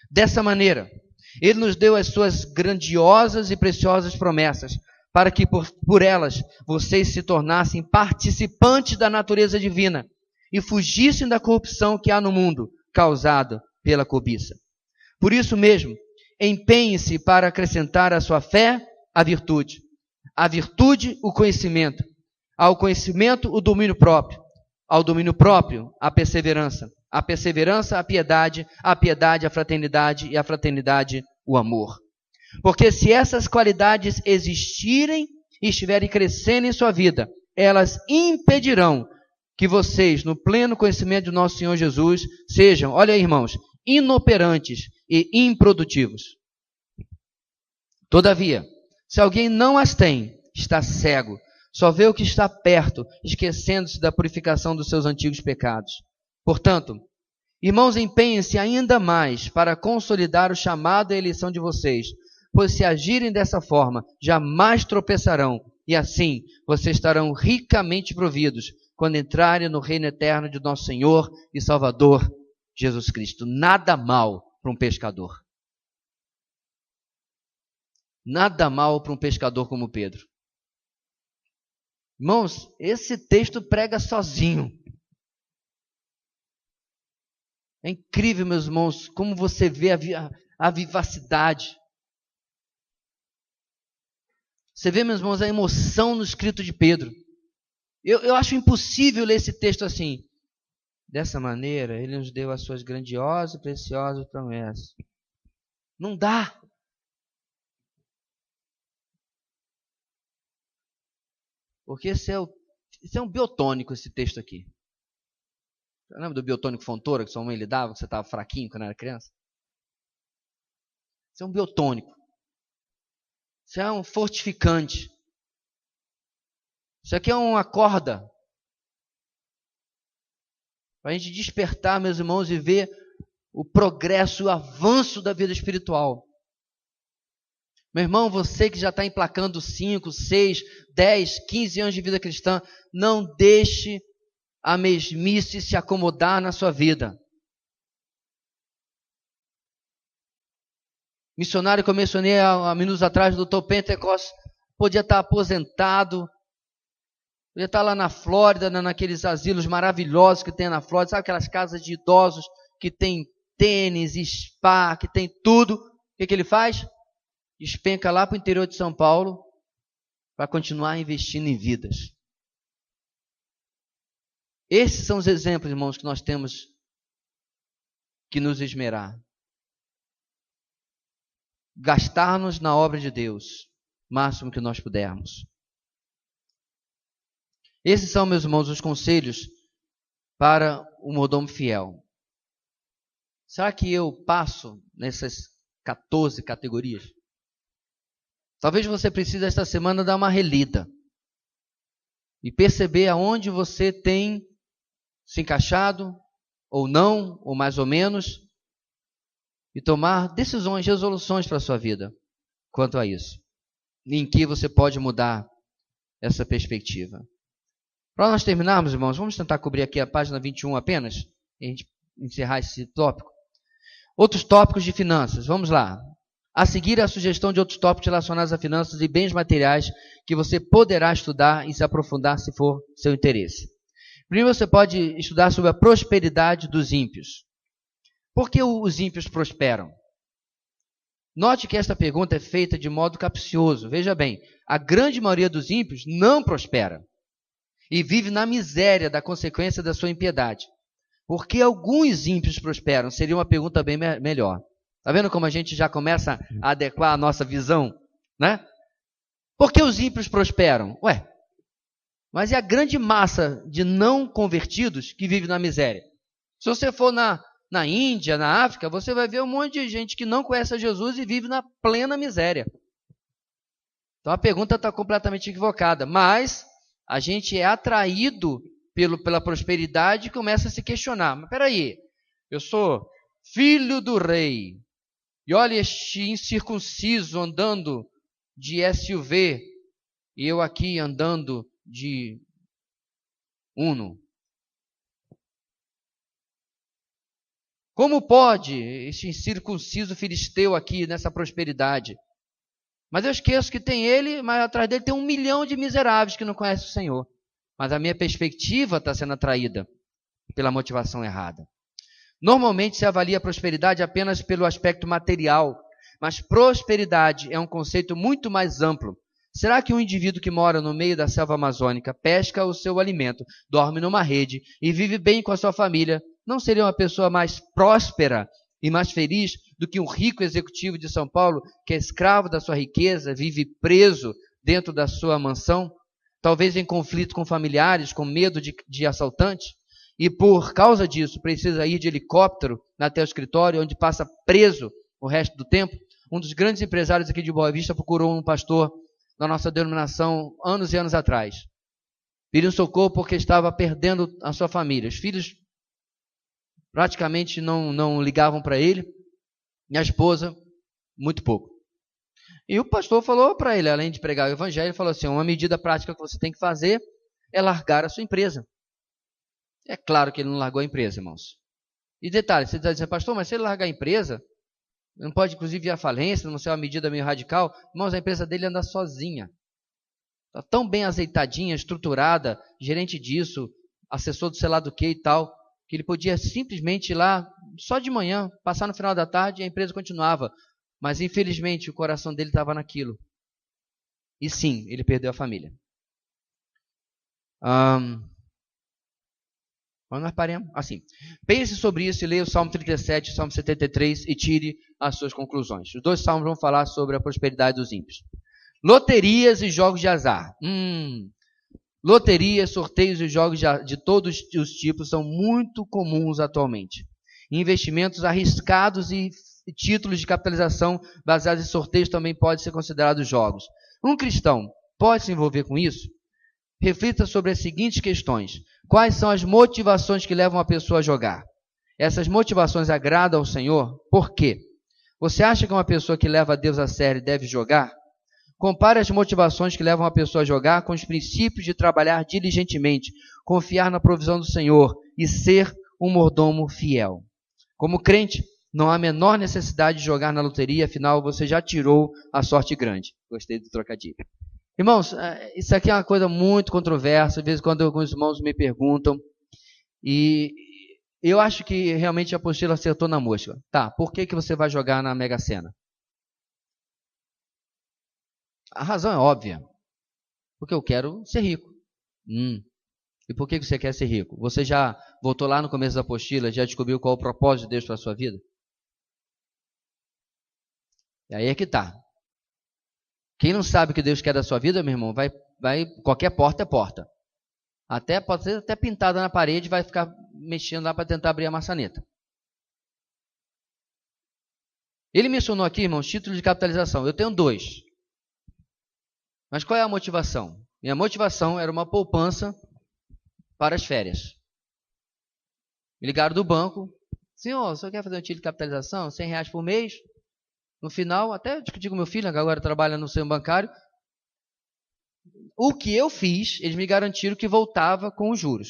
Dessa maneira, Ele nos deu as suas grandiosas e preciosas promessas, para que por elas vocês se tornassem participantes da natureza divina e fugissem da corrupção que há no mundo, causada pela cobiça. Por isso mesmo, empenhe-se para acrescentar à sua fé a virtude, o conhecimento, ao conhecimento o domínio próprio, ao domínio próprio a perseverança, a piedade, a fraternidade e a fraternidade o amor. Porque se essas qualidades existirem e estiverem crescendo em sua vida, elas impedirão que vocês, no pleno conhecimento de nosso Senhor Jesus, sejam, olha aí, irmãos, inoperantes e improdutivos. Todavia, se alguém não as tem, está cego, só vê o que está perto, esquecendo-se da purificação dos seus antigos pecados. Portanto, irmãos, empenhem-se ainda mais para consolidar o chamado e a eleição de vocês, pois se agirem dessa forma, jamais tropeçarão, e assim vocês estarão ricamente providos quando entrarem no reino eterno de nosso Senhor e Salvador Jesus Cristo. Nada mal para um pescador. Nada mal para um pescador como Pedro. Irmãos, esse texto prega sozinho. É incrível, meus irmãos, como você vê a vivacidade. Você vê, meus irmãos, a emoção no escrito de Pedro. Eu acho impossível ler esse texto assim. Dessa maneira, ele nos deu as suas grandiosas e preciosas promessas. Não dá. Porque esse é um biotônico, esse texto aqui. Você lembra do biotônico Fontoura, que sua mãe lhe dava, que você estava fraquinho quando era criança? Isso é um biotônico. Isso é um fortificante. Isso aqui é uma corda. Para a gente despertar, meus irmãos, e ver o progresso, o avanço da vida espiritual. Meu irmão, você que já está emplacando 5, 6, 10, 15 anos de vida cristã, não deixe a mesmice se acomodar na sua vida. Missionário que eu mencionei há minutos atrás, o Dr. Pentecost, podia estar aposentado, podia estar lá na Flórida, naqueles asilos maravilhosos que tem na Flórida, sabe aquelas casas de idosos que tem tênis, spa, que tem tudo. O que ele faz? Despenca lá para o interior de São Paulo para continuar investindo em vidas. Esses são os exemplos, irmãos, que nós temos que nos esmerar. Gastar-nos na obra de Deus, o máximo que nós pudermos. Esses são, meus irmãos, os conselhos para o mordomo fiel. Será que eu passo nessas 14 categorias? Talvez você precise esta semana dar uma relida e perceber aonde você tem se encaixado, ou não, ou mais ou menos, e tomar decisões, resoluções para a sua vida quanto a isso. E em que você pode mudar essa perspectiva. Para nós terminarmos, irmãos, vamos tentar cobrir aqui a página 21 apenas, e a gente encerrar esse tópico. Outros tópicos de finanças, vamos lá. A seguir, a sugestão de outros tópicos relacionados a finanças e bens materiais que você poderá estudar e se aprofundar se for seu interesse. Primeiro, você pode estudar sobre a prosperidade dos ímpios. Por que os ímpios prosperam? Note que esta pergunta é feita de modo capcioso. Veja bem, a grande maioria dos ímpios não prospera e vive na miséria da consequência da sua impiedade. Por que alguns ímpios prosperam? Seria uma pergunta bem melhor. Está vendo como a gente já começa a adequar a nossa visão? Né? Por que os ímpios prosperam? Mas é a grande massa de não convertidos que vive na miséria. Se você for na Índia, na África, você vai ver um monte de gente que não conhece a Jesus e vive na plena miséria. Então a pergunta está completamente equivocada. Mas a gente é atraído pela prosperidade e começa a se questionar. Mas peraí, eu sou filho do rei. E olha este incircunciso andando de SUV e eu aqui andando de Uno. Como pode este incircunciso filisteu aqui nessa prosperidade? Mas eu esqueço que tem ele, mas atrás dele tem 1 milhão de miseráveis que não conhecem o Senhor. Mas a minha perspectiva está sendo atraída pela motivação errada. Normalmente se avalia a prosperidade apenas pelo aspecto material, Mas prosperidade é um conceito muito mais amplo. Será que um indivíduo que mora no meio da selva amazônica, pesca o seu alimento, dorme numa rede e vive bem com a sua família, não seria uma pessoa mais próspera e mais feliz do que um rico executivo de São Paulo, que é escravo da sua riqueza, vive preso dentro da sua mansão, talvez em conflito com familiares, com medo de assaltantes, e por causa disso precisa ir de helicóptero até o escritório, onde passa preso o resto do tempo? Um dos grandes empresários aqui de Boa Vista procurou um pastor da nossa denominação anos e anos atrás. Pediu socorro porque estava perdendo a sua família. Os filhos praticamente não ligavam para ele, e a esposa, muito pouco. E o pastor falou para ele, além de pregar o evangelho, ele falou assim: uma medida prática que você tem que fazer é largar a sua empresa. É claro que ele não largou a empresa, irmãos. E detalhe, você está dizendo, pastor, mas se ele largar a empresa, não pode inclusive ir à falência, não ser uma medida meio radical? Irmãos, a empresa dele anda sozinha. Está tão bem azeitadinha, estruturada, gerente disso, assessor do sei lá do que e tal, que ele podia simplesmente ir lá, só de manhã, passar no final da tarde e a empresa continuava. Mas infelizmente o coração dele estava naquilo. E sim, ele perdeu a família. Onde nós paremos? Assim. Pense sobre isso e leia o Salmo 37 e o Salmo 73 e tire as suas conclusões. Os dois salmos vão falar sobre a prosperidade dos ímpios. Loterias e jogos de azar. Loterias, sorteios e jogos de todos os tipos são muito comuns atualmente. Investimentos arriscados e títulos de capitalização baseados em sorteios também podem ser considerados jogos. Um cristão pode se envolver com isso? Reflita sobre as seguintes questões. Quais são as motivações que levam a pessoa a jogar? Essas motivações agradam ao Senhor? Por quê? Você acha que uma pessoa que leva a Deus a sério deve jogar? Compare as motivações que levam a pessoa a jogar com os princípios de trabalhar diligentemente, confiar na provisão do Senhor e ser um mordomo fiel. Como crente, não há a menor necessidade de jogar na loteria, afinal você já tirou a sorte grande. Gostei do trocadilho. Irmãos, isso aqui é uma coisa muito controversa, às vezes quando alguns irmãos me perguntam, e eu acho que realmente a apostila acertou na mosca. Tá, por que você vai jogar na Mega Sena? A razão é óbvia, porque eu quero ser rico. E por que você quer ser rico? Você já voltou lá no começo da apostila, já descobriu qual é o propósito de Deus para a sua vida? E aí é que está. Quem não sabe o que Deus quer da sua vida, meu irmão, vai qualquer porta é porta. Pode ser até pintada na parede, vai ficar mexendo lá para tentar abrir a maçaneta. Ele mencionou aqui, irmãos, título de capitalização. Eu tenho 2. Mas qual é a motivação? Minha motivação era uma poupança para as férias. Me ligaram do banco. Senhor, o senhor quer fazer um título de capitalização? R$100 por mês? No final, até discuti com meu filho, que agora trabalha no seio bancário. O que eu fiz, eles me garantiram que voltava com os juros,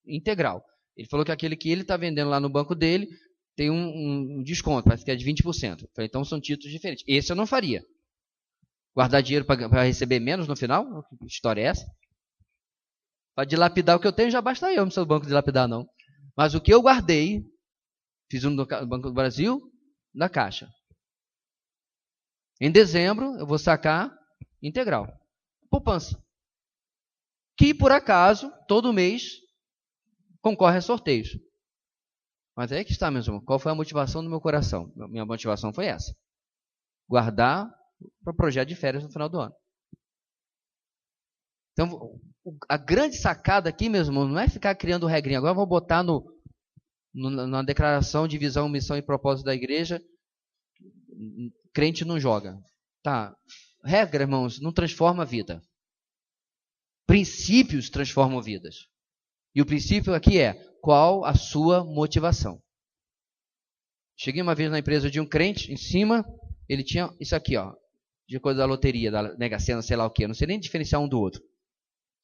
integral. Ele falou que aquele que ele está vendendo lá no banco dele tem um desconto, parece que é de 20%. Falei, então são títulos diferentes. Esse eu não faria. Guardar dinheiro para receber menos no final? Que história é essa? Para dilapidar o que eu tenho, já basta eu, não precisa do banco dilapidar, não. Mas o que eu guardei, fiz um no Banco do Brasil, na Caixa. Em dezembro, eu vou sacar integral. Poupança. Que, por acaso, todo mês, concorre a sorteios. Mas aí que está, meus irmãos. Qual foi a motivação do meu coração? Minha motivação foi essa. Guardar para o projeto de férias no final do ano. Então, a grande sacada aqui, meus irmãos, não é ficar criando regrinha. Agora eu vou botar na declaração de visão, missão e propósito da igreja, crente não joga. Tá. Regra, irmãos, não transforma a vida. Princípios transformam vidas. E o princípio aqui é, qual a sua motivação? Cheguei uma vez na empresa de um crente, em cima, ele tinha isso aqui, ó, de coisa da loteria, da Mega Sena, sei lá o que, eu não sei nem diferenciar um do outro.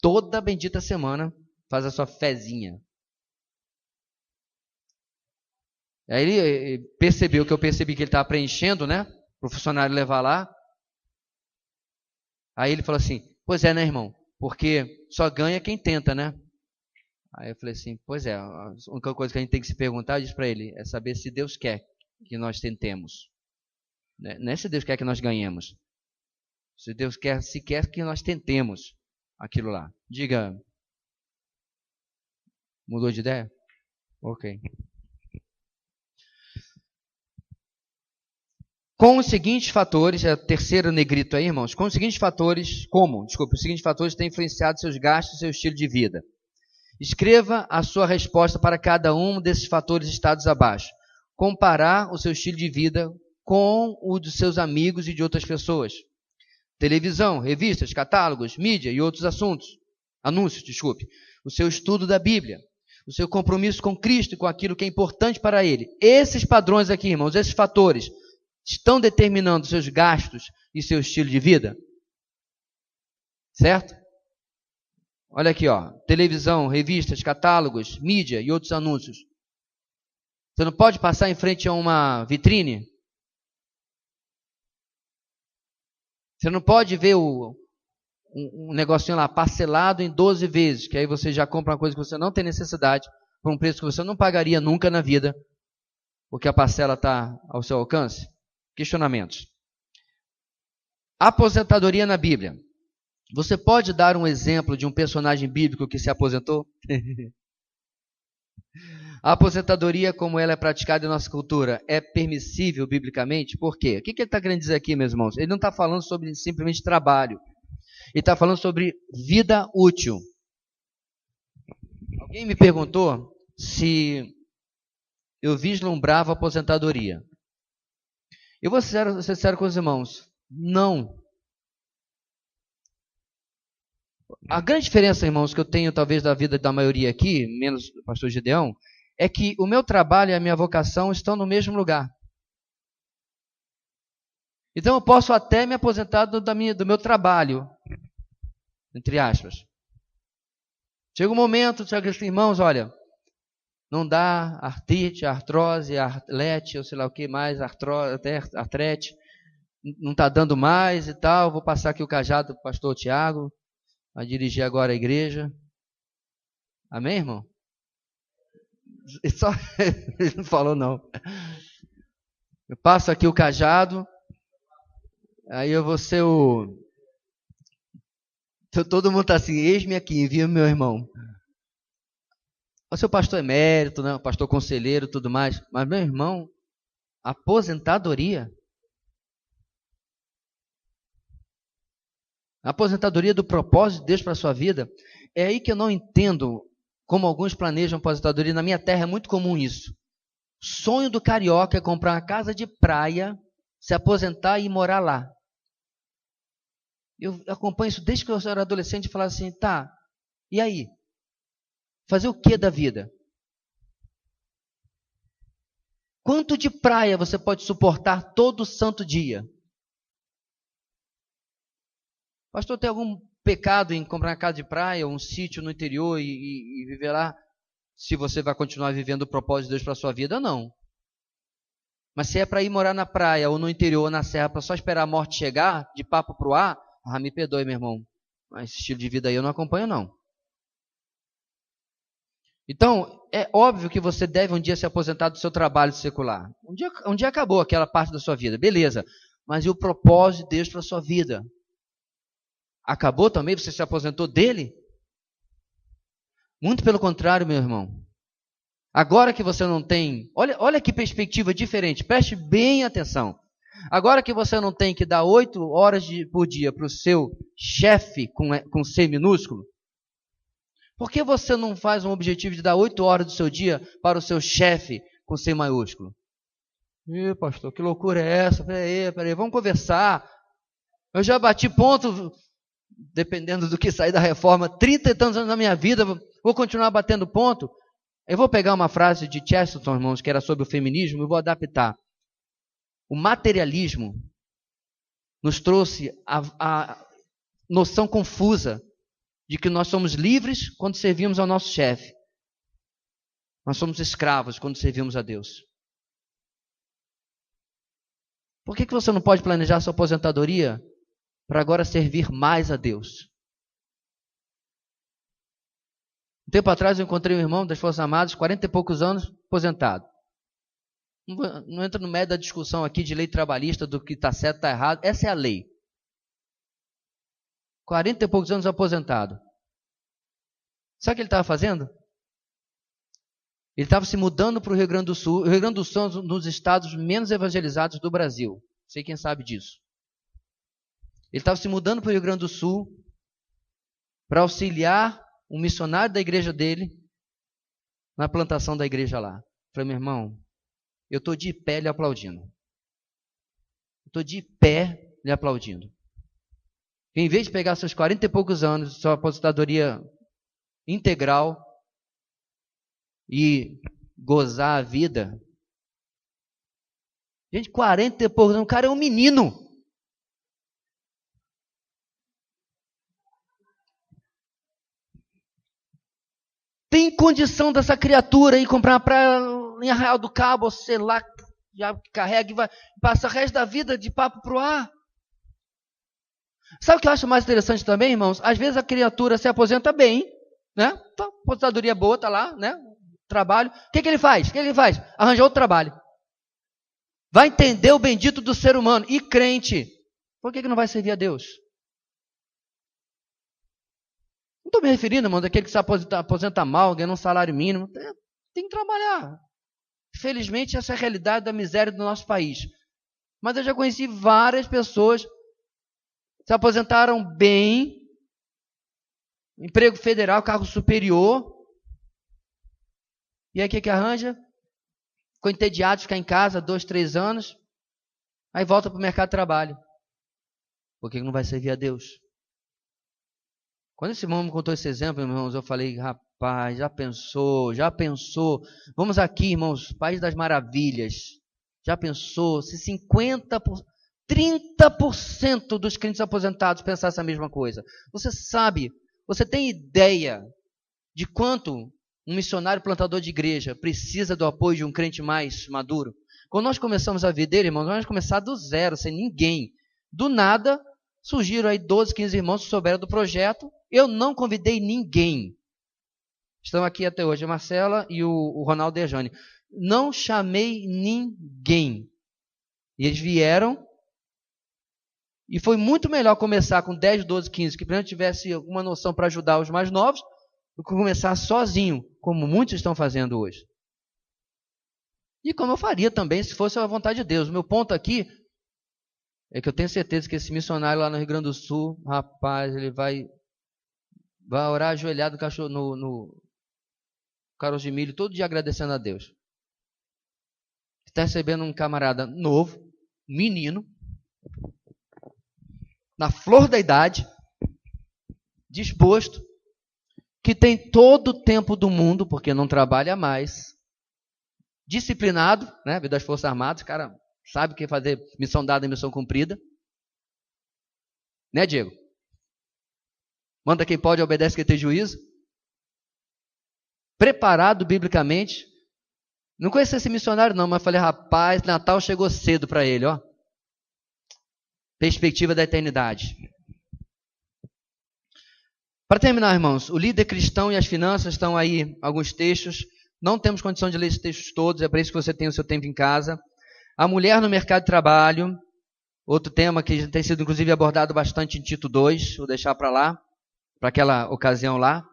Toda bendita semana faz a sua fezinha. Aí ele percebeu que eu percebi que ele estava preenchendo, né? Para o funcionário levar lá. Aí ele falou assim, pois é, né, irmão? Porque só ganha quem tenta, né? Aí eu falei assim, pois é, a única coisa que a gente tem que se perguntar, eu disse para ele, é saber se Deus quer que nós tentemos. Não é se Deus quer que nós ganhemos. Se Deus quer, se quer que nós tentemos aquilo lá. Diga, mudou de ideia? Ok. Com os seguintes fatores, é o terceiro negrito aí, irmãos, com os seguintes fatores, os seguintes fatores têm influenciado seus gastos e seu estilo de vida. Escreva a sua resposta para cada um desses fatores listados abaixo. Comparar o seu estilo de vida com o dos seus amigos e de outras pessoas. Televisão, revistas, catálogos, mídia e outros anúncios. O seu estudo da Bíblia. O seu compromisso com Cristo e com aquilo que é importante para Ele. Esses padrões aqui, irmãos, esses fatores, estão determinando seus gastos e seu estilo de vida? Certo? Olha aqui, ó, televisão, revistas, catálogos, mídia e outros anúncios. Você não pode passar em frente a uma vitrine? Você não pode ver um negocinho lá parcelado em 12 vezes, que aí você já compra uma coisa que você não tem necessidade, por um preço que você não pagaria nunca na vida, porque a parcela está ao seu alcance? Questionamentos. Aposentadoria na Bíblia. Você pode dar um exemplo de um personagem bíblico que se aposentou? A aposentadoria, como ela é praticada em nossa cultura, é permissível biblicamente? Por quê? O que ele está querendo dizer aqui, meus irmãos? Ele não está falando sobre simplesmente trabalho. Ele está falando sobre vida útil. Alguém me perguntou se eu vislumbrava aposentadoria. Eu vou ser sincero com os irmãos. Não. A grande diferença, irmãos, que eu tenho talvez da vida da maioria aqui, menos do pastor Gideão, é que o meu trabalho e a minha vocação estão no mesmo lugar. Então eu posso até me aposentar do meu trabalho, entre aspas. Chega um momento, irmãos, olha, não dá artrite, artrose, arlete, ou sei lá o que mais, artrete, não está dando mais e tal, vou passar aqui o cajado para o pastor Tiago, vai dirigir agora a igreja. Amém, irmão? Ele não falou não. Eu passo aqui o cajado, aí eu vou ser o... Todo mundo está assim, eis-me aqui, viu, meu irmão? O seu pastor emérito, né? O pastor conselheiro, tudo mais. Mas, meu irmão, aposentadoria? A aposentadoria do propósito de Deus para a sua vida, é aí que eu não entendo como alguns planejam aposentadoria. Na minha terra é muito comum isso. O sonho do carioca é comprar uma casa de praia, se aposentar e morar lá. Eu acompanho isso desde que eu era adolescente e falava assim, tá, e aí? Fazer o que da vida? Quanto de praia você pode suportar todo santo dia? Pastor, tem algum pecado em comprar uma casa de praia, ou um sítio no interior e viver lá? Se você vai continuar vivendo o propósito de Deus para a sua vida, não. Mas se é para ir morar na praia, ou no interior, ou na serra, para só esperar a morte chegar, de papo para o ar, me perdoe, meu irmão. Mas esse estilo de vida aí eu não acompanho, não. Então, é óbvio que você deve um dia se aposentar do seu trabalho secular. Um dia acabou aquela parte da sua vida, beleza. Mas e o propósito de Deus para a sua vida? Acabou também? Você se aposentou dele? Muito pelo contrário, meu irmão. Agora que você não tem... Olha que perspectiva diferente. Preste bem atenção. Agora que você não tem que dar 8 horas por dia para o seu chefe com C minúsculo, por que você não faz um objetivo de dar 8 horas do seu dia para o seu chefe com C maiúsculo? Pastor, que loucura é essa? Peraí, vamos conversar. Eu já bati ponto, dependendo do que sair da reforma, 30 e tantos anos da minha vida, vou continuar batendo ponto. Eu vou pegar uma frase de Chesterton, irmãos, que era sobre o feminismo, e vou adaptar. O materialismo nos trouxe a noção confusa de que nós somos livres quando servimos ao nosso chefe. Nós somos escravos quando servimos a Deus. Por que você não pode planejar sua aposentadoria para agora servir mais a Deus? Um tempo atrás eu encontrei um irmão das Forças Armadas, 40 e poucos anos, aposentado. Não entra no meio da discussão aqui de lei trabalhista, do que está certo, está errado. Essa é a lei. 40 e poucos anos aposentado. Sabe o que ele estava fazendo? Ele estava se mudando para o Rio Grande do Sul. O Rio Grande do Sul é um dos estados menos evangelizados do Brasil. Não sei quem sabe disso. Ele estava se mudando para o Rio Grande do Sul para auxiliar um missionário da igreja dele na plantação da igreja lá. Falei, meu irmão, eu estou de pé lhe aplaudindo. Estou de pé lhe aplaudindo. Em vez de pegar seus 40 e poucos anos, sua aposentadoria integral e gozar a vida. Gente, 40 e poucos anos, o cara é um menino. Tem condição dessa criatura aí comprar uma praia em Arraial do Cabo, sei lá, já carrega e vai, passa o resto da vida de papo pro ar. Sabe o que eu acho mais interessante também, irmãos? Às vezes a criatura se aposenta bem, né? Aposentadoria boa, tá lá, né? Trabalho. O que ele faz? Arranja outro trabalho. Vai entender o bendito do ser humano. E crente, por que não vai servir a Deus? Não estou me referindo, irmão, daquele que se aposenta mal, ganhando um salário mínimo. Tem que trabalhar. Felizmente, essa é a realidade da miséria do nosso país. Mas eu já conheci várias pessoas que se aposentaram bem, emprego federal, cargo superior. E aí o que arranja? Ficou entediado de ficar em casa 2, 3 anos. Aí volta para o mercado de trabalho. Por que não vai servir a Deus? Quando esse irmão me contou esse exemplo, irmãos, eu falei, rapaz, já pensou? Vamos aqui, irmãos, País das Maravilhas. Já pensou se 30% dos crentes aposentados pensassem a mesma coisa? Você tem ideia de quanto um missionário plantador de igreja precisa do apoio de um crente mais maduro? Quando nós começamos a vida dele, irmãos, nós vamos começar do zero, sem ninguém. Do nada, surgiram aí 12, 15 irmãos que souberam do projeto. Eu não convidei ninguém. Estão aqui até hoje a Marcela e o Ronaldo e a Jane. Não chamei ninguém. E eles vieram. E foi muito melhor começar com 10, 12, 15, que primeiro tivesse alguma noção para ajudar os mais novos, do que começar sozinho, como muitos estão fazendo hoje. E como eu faria também, se fosse a vontade de Deus. O meu ponto aqui é que eu tenho certeza que esse missionário lá no Rio Grande do Sul, rapaz, ele vai orar ajoelhado no caroço de milho, todo dia agradecendo a Deus. Está recebendo um camarada novo, menino, na flor da idade, disposto, que tem todo o tempo do mundo, porque não trabalha mais, disciplinado, né, vida das Forças Armadas, o cara sabe o que fazer, missão dada e missão cumprida. Né, Diego? Manda quem pode, obedece quem tem juízo. Preparado biblicamente. Não conheci esse missionário não, mas falei, rapaz, Natal chegou cedo para ele, ó. Perspectiva da eternidade. Para terminar, irmãos, o líder cristão e as finanças, estão aí alguns textos. Não temos condição de ler esses textos todos, é para isso que você tem o seu tempo em casa. A mulher no mercado de trabalho, outro tema que tem sido inclusive abordado bastante em Tito 2, vou deixar para lá, para aquela ocasião lá.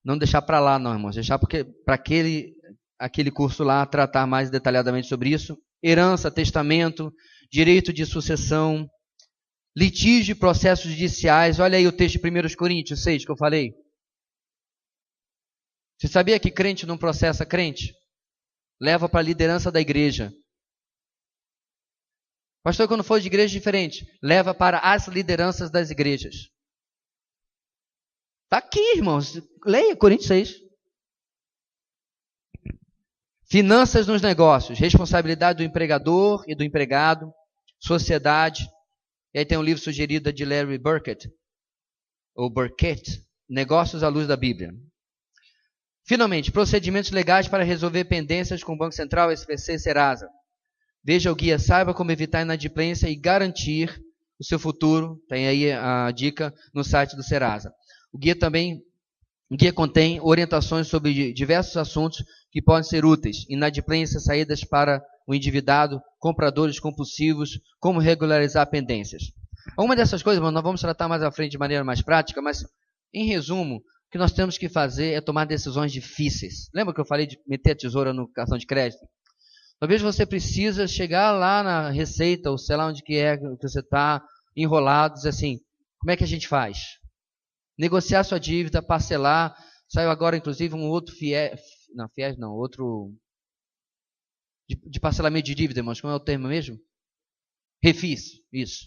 Não deixar para lá não, irmãos, deixar para aquele curso lá tratar mais detalhadamente sobre isso. Herança, testamento, direito de sucessão, litígio e processos judiciais. Olha aí o texto de 1 Coríntios 6 que eu falei. Você sabia que crente não processa crente? Leva para a liderança da igreja. Pastor, quando for de igreja diferente, leva para as lideranças das igrejas. Está aqui, irmãos. Leia Coríntios 6. Finanças nos negócios, responsabilidade do empregador e do empregado, sociedade. E aí tem um livro sugerido de Larry Burkett, ou Burkett, Negócios à Luz da Bíblia. Finalmente, procedimentos legais para resolver pendências com o Banco Central, SPC e Serasa. Veja o guia, saiba como evitar inadimplência e garantir o seu futuro. Tem aí a dica no site do Serasa. O guia também que contém orientações sobre diversos assuntos que podem ser úteis: inadimplência, saídas para o endividado, compradores compulsivos, como regularizar pendências. Alguma dessas coisas, nós vamos tratar mais à frente de maneira mais prática, mas, em resumo, o que nós temos que fazer é tomar decisões difíceis. Lembra que eu falei de meter a tesoura no cartão de crédito? Talvez você precisa chegar lá na Receita, ou sei lá onde que é que você está, enrolado, dizer assim, como é que a gente faz? Negociar sua dívida, parcelar. Saiu agora, inclusive, um outro outro de parcelamento de dívida, irmãos. Como é o termo mesmo? Refis, isso.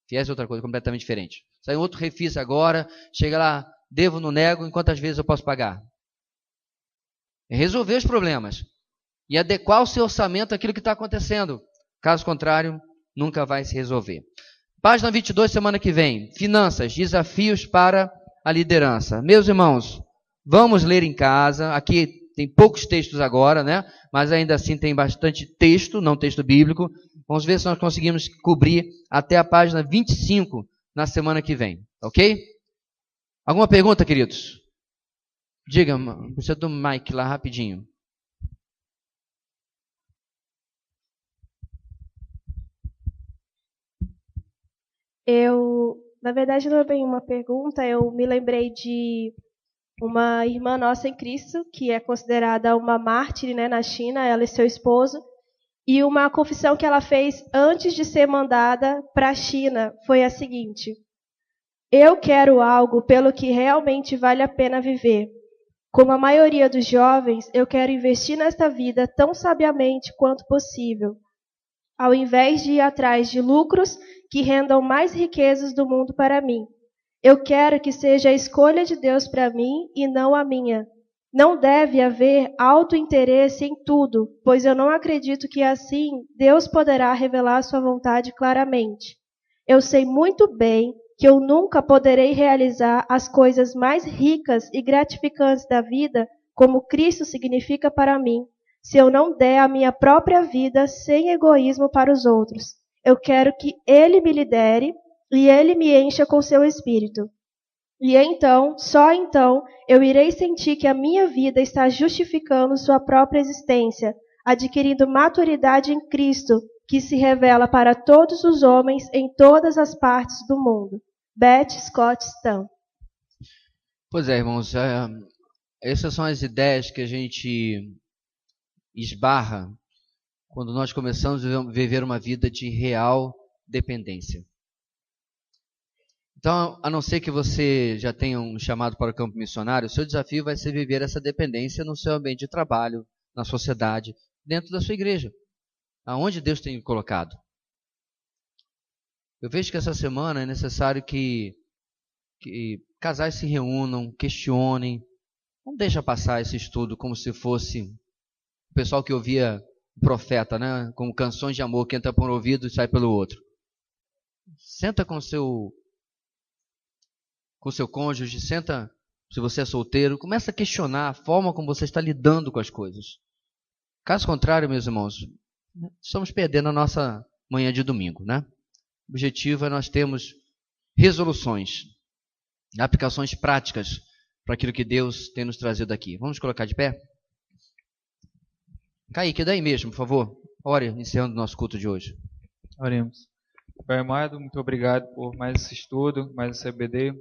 FIES é outra coisa completamente diferente. Saiu outro refis agora, chega lá, devo, não nego, em quantas vezes eu posso pagar? É resolver os problemas e adequar o seu orçamento àquilo que está acontecendo. Caso contrário, nunca vai se resolver. Página 22, semana que vem. Finanças, desafios para a liderança. Meus irmãos, vamos ler em casa. Aqui tem poucos textos agora, né? Mas ainda assim tem bastante texto, não texto bíblico. Vamos ver se nós conseguimos cobrir até a página 25 na semana que vem. Ok? Alguma pergunta, queridos? Diga, precisa do Mike lá rapidinho. Na verdade, não é bem uma pergunta, eu me lembrei de uma irmã nossa em Cristo, que é considerada uma mártir, né, na China, ela e seu esposo, e uma confissão que ela fez antes de ser mandada para a China foi a seguinte: eu quero algo pelo que realmente vale a pena viver. Como a maioria dos jovens, eu quero investir nesta vida tão sabiamente quanto possível, ao invés de ir atrás de lucros que rendam mais riquezas do mundo para mim. Eu quero que seja a escolha de Deus para mim e não a minha. Não deve haver autointeresse em tudo, pois eu não acredito que assim Deus poderá revelar sua vontade claramente. Eu sei muito bem que eu nunca poderei realizar as coisas mais ricas e gratificantes da vida, como Cristo significa para mim, se eu não der a minha própria vida sem egoísmo para os outros. Eu quero que Ele me lidere e Ele me encha com seu Espírito. E então, só então, eu irei sentir que a minha vida está justificando sua própria existência, adquirindo maturidade em Cristo, que se revela para todos os homens em todas as partes do mundo. Beth Scott Stam. Pois é, irmãos, essas são as ideias que a gente esbarra quando nós começamos a viver uma vida de real dependência. Então, a não ser que você já tenha um chamado para o campo missionário, o seu desafio vai ser viver essa dependência no seu ambiente de trabalho, na sociedade, dentro da sua igreja, aonde Deus tem colocado. Eu vejo que essa semana é necessário que casais se reúnam, questionem. Não deixa passar esse estudo como se fosse o pessoal que ouvia o profeta, né? Como canções de amor que entra por um ouvido e sai pelo outro. Senta com seu cônjuge, senta, se você é solteiro, começa a questionar a forma como você está lidando com as coisas. Caso contrário, meus irmãos, estamos perdendo a nossa manhã de domingo, né? O objetivo é nós termos resoluções, aplicações práticas para aquilo que Deus tem nos trazido aqui. Vamos colocar de pé? Kaique, daí mesmo, por favor. Ore, encerrando o nosso culto de hoje. Oremos. Pai amado, muito obrigado por mais esse estudo, mais esse EBD.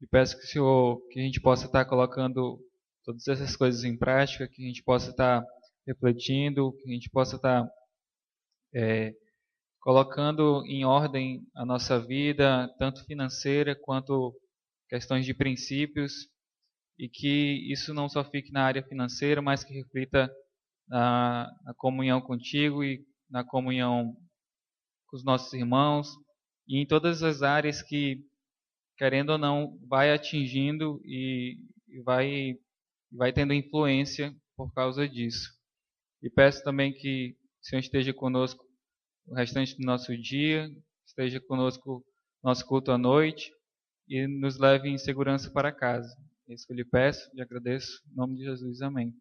E peço que o Senhor, que a gente possa estar colocando todas essas coisas em prática, que a gente possa estar refletindo, que a gente possa estar colocando em ordem a nossa vida, tanto financeira quanto questões de princípios, e que isso não só fique na área financeira, mas que reflita na comunhão contigo e na comunhão com os nossos irmãos, e em todas as áreas que, querendo ou não, vai atingindo e vai tendo influência por causa disso. E peço também que o Senhor esteja conosco o restante do nosso dia, esteja conosco no nosso culto à noite e nos leve em segurança para casa. É isso que eu lhe peço e agradeço. Em nome de Jesus, amém.